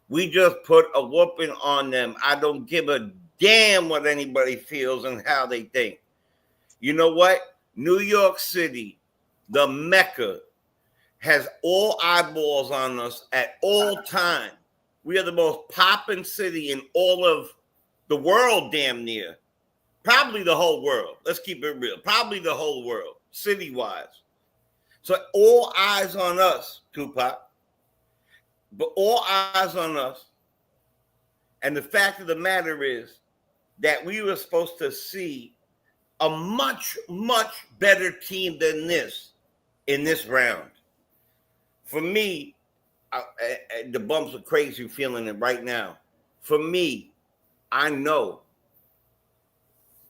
We just put a whooping on them. I don't give a damn what anybody feels and how they think. You know what? New York City, the Mecca, has all eyeballs on us at all time. We are the most popping city in all of the world, damn near. Probably the whole world. Let's keep it real. Probably the whole world, city-wise. So all eyes on us, Tupac. But all eyes on us. And the fact of the matter is that we were supposed to see a much, much better team than this in this round. For me, the bumps are crazy feeling it right now. For me, I know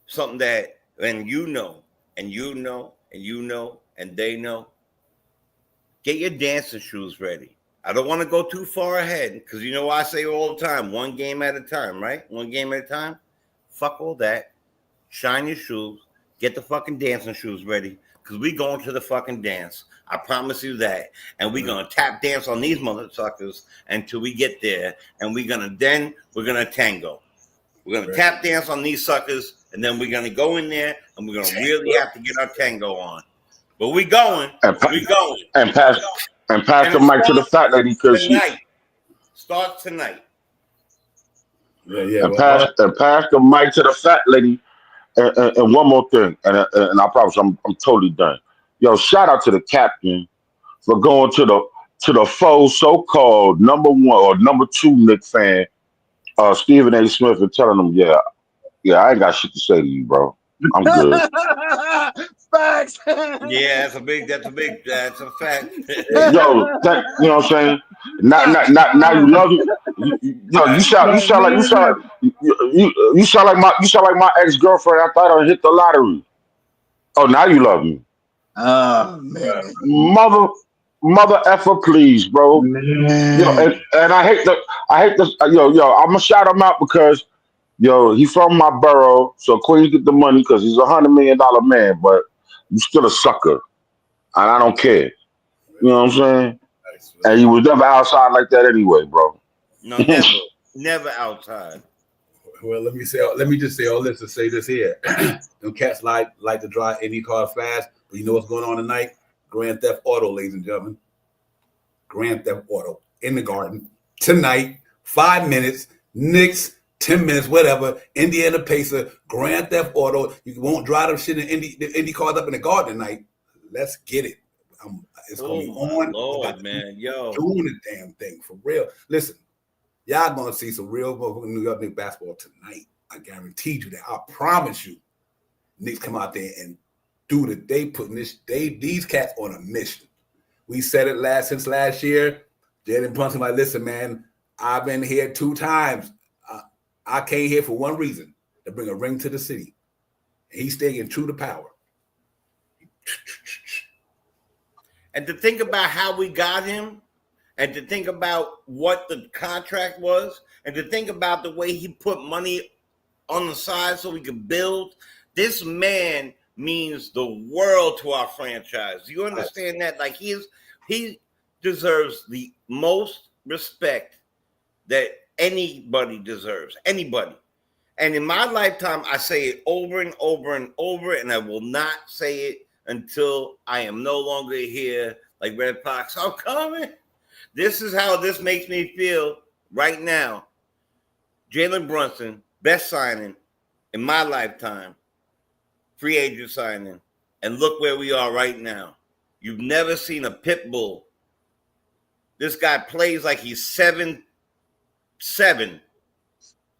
something that, and you know, and you know, and you know, and they know. Get your dancing shoes ready. I don't want to go too far ahead because you know I say all the time, one game at a time, right? One game at a time. Fuck all that. Shine your shoes. Get the fucking dancing shoes ready because we going to the fucking dance. I promise you that. And we're going to tap dance on these motherfuckers until we get there. And we're going to tango. We're going to tap dance on these suckers, and then we're going to go in there, and we're going to really have to get our tango on. But we going. We going. And pass the mic to the fat lady because starts tonight. And pass the mic to the fat lady. And one more thing, and I promise I'm totally done. Yo, shout out to the captain for going to the faux so-called number 1 or number 2 Knicks fan, Stephen A. Smith, and telling him, yeah, I ain't got shit to say to you, bro. I'm good. Facts. Yeah, that's a fact. Yo, you know what I'm saying? Now you love me. You sound like my ex-girlfriend. I thought I hit the lottery. Oh, now you love me. Oh man, mother effer, please, bro. Man. And I hate the yo. I'm gonna shout him out because he's from my borough, so Queens get the money because he's $100 million man, but you still a sucker, and I don't care. You know what I'm saying? And you was never outside like that anyway, bro. No, never outside. Well, let me just say all this to say this here. Them cats like to drive any car fast, but you know what's going on tonight? Grand Theft Auto, ladies and gentlemen. Grand Theft Auto in the Garden tonight. 5 minutes. Knicks 10 minutes, whatever. Indiana Pacer, Grand Theft Auto. You won't drive them shit in the Indy cars up in the Garden tonight. Let's get it. It's gonna be on. Lord, man, doing the damn thing for real. Listen, y'all gonna see some real New York Knicks basketball tonight. I guarantee you that. I promise you. Knicks come out there and do the. They putting these cats on a mission. We said it since last year. Jalen Brunson, like, listen, man, I've been here 2 times. I came here for one reason, to bring a ring to the city. And he's staying true to power. And to think about how we got him, and to think about what the contract was, and to think about the way he put money on the side so we could build, this man means the world to our franchise. Do you understand that? Like, he deserves the most respect that anybody deserves. Anybody. And in my lifetime, I say it over and over and over, and I will not say it until I am no longer here. Like Red Fox, I'm coming. This is how this makes me feel right now. Jalen Brunson, best signing in my lifetime, free agent signing, and look where we are right now. You've never seen a pit bull. This guy plays like he's 7'7"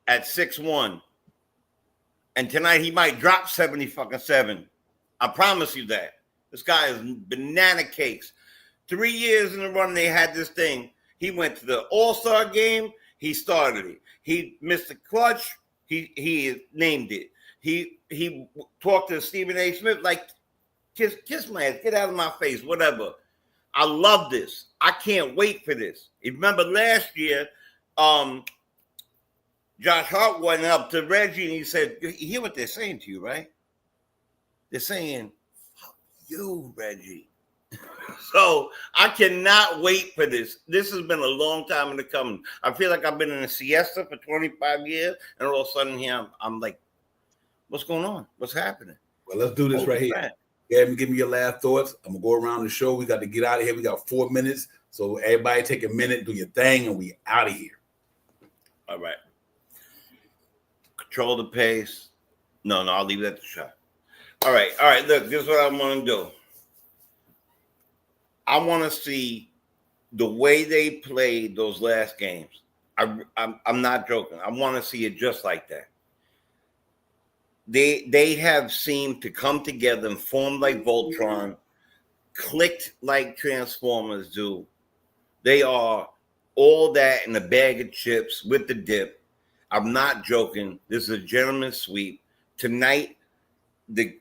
at 6'1", and tonight he might drop 77. I promise you that. This guy is banana cakes. 3 years in a run they had this thing. He went to the All-Star game. He started it. He missed the clutch. He named it. He talked to Stephen A. Smith like, kiss my ass, get out of my face, whatever. I love this. I can't wait for this. You remember last year, Josh Hart went up to Reggie and he said, you hear what they're saying to you, right? They're saying, fuck you, Reggie. So I cannot wait for this. This has been a long time in the coming. I feel like I've been in a siesta for 25 years, and all of a sudden here I'm like, what's going on? What's happening? Well, let's do this right here. Give me your last thoughts. I'm gonna go around the show. We got to get out of here. We got 4 minutes. So everybody take a minute, do your thing, and we out of here. All right. Control the pace. No, I'll leave that to shot. All right. Look, this is what I want to do. I want to see the way they played those last games. I'm not joking. I want to see it just like that. They have seemed to come together and form like Voltron, clicked like Transformers do. They are all that in a bag of chips with the dip. I'm not joking. This is a gentleman's sweep. Tonight, it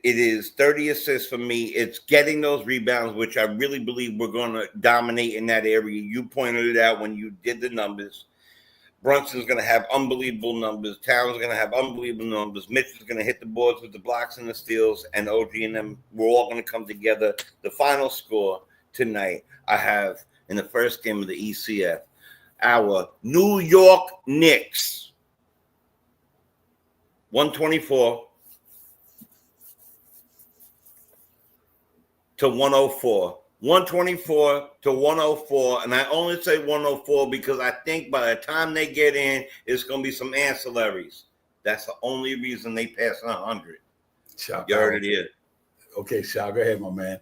is 30 assists for me. It's getting those rebounds, which I really believe we're going to dominate in that area. You pointed it out when you did the numbers. Brunson's going to have unbelievable numbers. Towns is going to have unbelievable numbers. Mitch is going to hit the boards with the blocks and the steals, and OG and them, we're all going to come together. The final score tonight, I have in the first game of the ECF, our New York Knicks, 124 to 104. 124 to 104, and I only say 104 because I think by the time they get in, it's going to be some ancillaries. That's the only reason they pass 100. You heard it here. Okay, Shaw, go ahead, my man.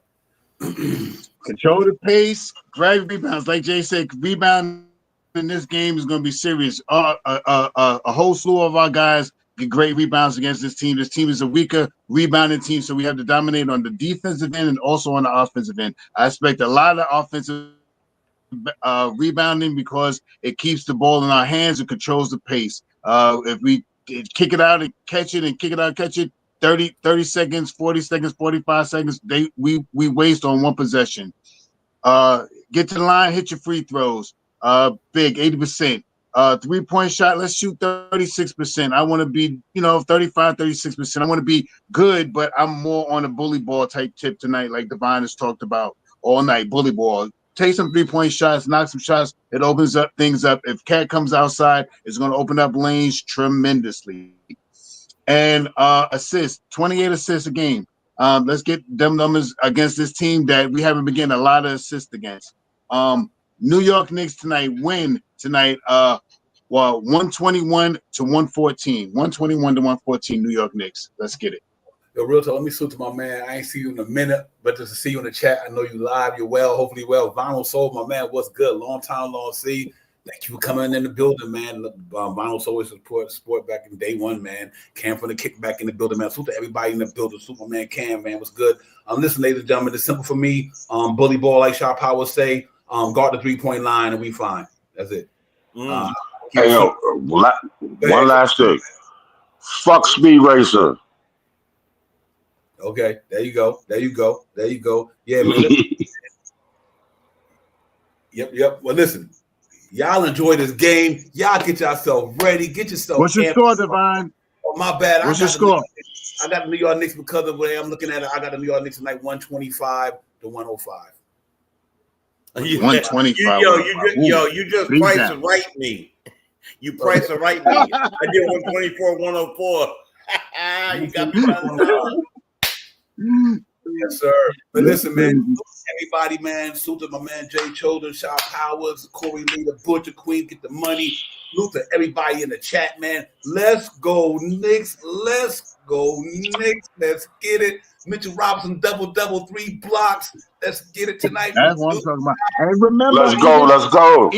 Control the pace, grab rebounds. Like Jay said, rebound in this game is going to be serious. A whole slew of our guys get great rebounds against this team. This team is a weaker rebounding team, so we have to dominate on the defensive end and also on the offensive end. I expect a lot of offensive rebounding because it keeps the ball in our hands and controls the pace. If we kick it out and catch it and kick it out and catch it, 30 seconds, 40 seconds, 45 seconds, we waste on one possession. Get to the line, hit your free throws. Big, 80%. 3-point shot, let's shoot 36%. I want to be, 35, 36%. I want to be good, but I'm more on a bully ball type tip tonight, like Divine has talked about all night, bully ball. Take some 3-point shots, knock some shots. It opens up things up. If Cat comes outside, it's going to open up lanes tremendously. And assists, 28 assists a game. Let's get them numbers against this team that we haven't been getting a lot of assists against. New York Knicks tonight win tonight. 121 to 114. 121 to 114. New York Knicks. Let's get it. Yo, real talk. Let me salute to my man. I ain't see you in a minute, but just to see you in the chat. I know you live. You're well. Hopefully well. Vinyl Soul, my man. What's good? Long time, long see. Thank you for coming in the building, man. Vinyl Soul is support back in day one, man. Cam from the kick back in the building, man. Salute to everybody in the building. Superman Cam, man. What's good? Listen, ladies and gentlemen, it's simple for me. Bully ball, like Shaw Power say. Guard the 3-point line and we fine. That's it. Hey, yo, one last thing. Fuck Speed Racer. Okay, there you go. Yeah, man. Yep. Well, listen, y'all enjoy this game. Y'all get yourself ready. Get yourself. What's your score, Divine? Oh, my bad. What's your score? I got the New York Knicks because of the way I'm looking at it. I got the New York Knicks tonight 125 to 105. 125. You just price right me. You price it right, me. I did 124, 104. You got me done. Yes, sir. But listen, man, everybody, man, salute to my man Jay Choden, Shaw Powers, Corey Lee, the Butcher Queen, get the money. Salute to everybody in the chat, man. Let's go, Knicks. Let's go, Knicks. Let's get it. Mitchell Robinson, double, 3 blocks. Let's get it tonight. That's what I'm talking about. And remember, Let's go.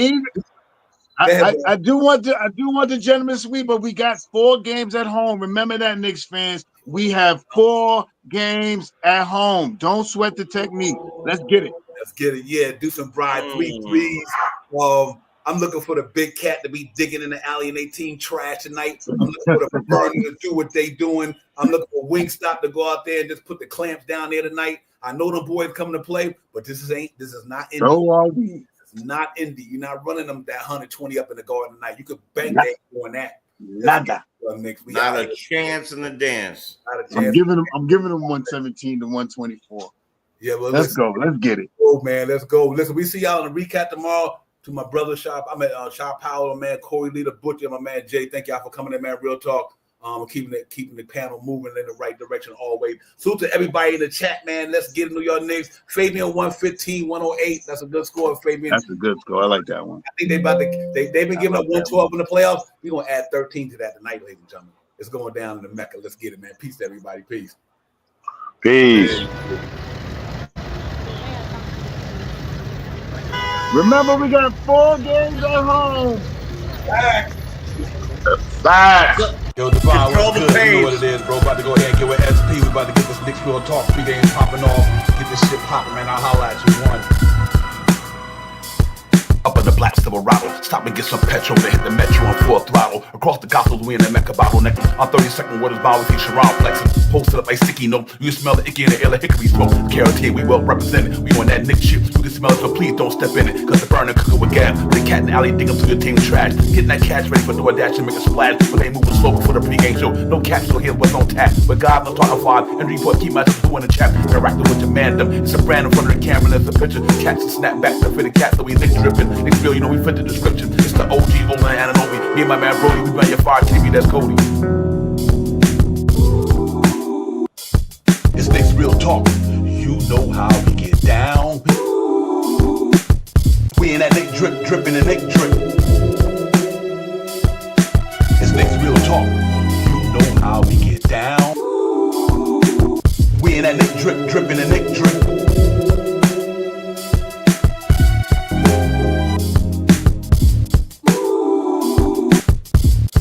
I do want the gentleman sweep, but we got 4 games at home. Remember that, Knicks fans. We have 4 games at home. Don't sweat the technique. Let's get it. Let's get it. Yeah, do some bride 3 threes. I'm looking for the big cat to be digging in the alley and they team trash tonight. I'm looking for the Burning to do what they doing. I'm looking for Wingstop to go out there and just put the clamps down there tonight. I know the boys coming to play, but this is not Indy. So are we. It's not Indy. You're not running them that 120 up in the garden tonight. You could bank that doing that. Nada. Not a chance in the dance. Not a chance. I'm giving them 117 to 124. Yeah, well, let's go. Let's get it. Oh man, let's go. Listen, we see y'all in the recap tomorrow. To my brother Shop, I'm at Shop Powell, my man Corey Lee, the Butcher, my man Jay. Thank y'all for coming in, man. Real talk. Keeping the panel moving in the right direction always. Salute to everybody in the chat, man. Let's get into your Knicks. Fabian 115, 108. That's a good score, Fabian. That's a good score. I like that one. I think they've been giving up 112 in the playoffs. We're gonna add 13 to that tonight, ladies and gentlemen. It's going down in the Mecca. Let's get it, man. Peace to everybody. Peace. Remember, we got 4 games at home. Facts. Yo, Divine, what's good? You know what it is, bro. About to go ahead and get with SP. We about to get this Knicks Real Talk pregame popping off. Get this shit popping, man. I'll holla at you. One. Up in the black Silverado, stop and get some petrol to hit the metro on full throttle. Across the Gospels, we in the Mecca bottleneck. On 32nd, what is bound with Sharon flexing. Posted up like sticky note. You smell the icky in the air like hickory smoke. Carotene, we well represented. We on that Knicks shit. You can smell it, so please don't step in it. Cause the burner cooking with gas. The cat in the alley dig up to your team trash. Getting that cash ready for DoorDash and make a splash. But they moving slow before the pregame show. No capsule here, what's on tap. But God, no talking 5. And report, keep my doing the chat. Interacting with your mandem. It's a brand in front of the camera. There's a picture. Catch and snap back to fit the cat. So we Knicks dripping. Knicks real, you know we fit the description. It's the OG, Ola and Ananobi. Me and my man Brody, we run your fire TV, that's Cody. It's Knicks Real Talk. You know how we get down. We in that Knick drip, dripping and Knick drip. It's Knicks Real Talk. You know how we get down. We in that Knick drip, dripping and Knick drip.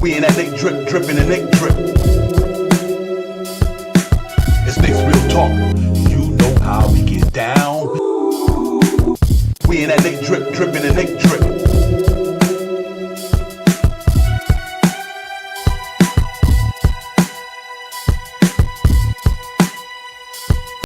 We in that Knick drip, dripping and Knick drip. It's Knicks Real Talk. You know how we get down. We in that Knick drip, dripping and Knick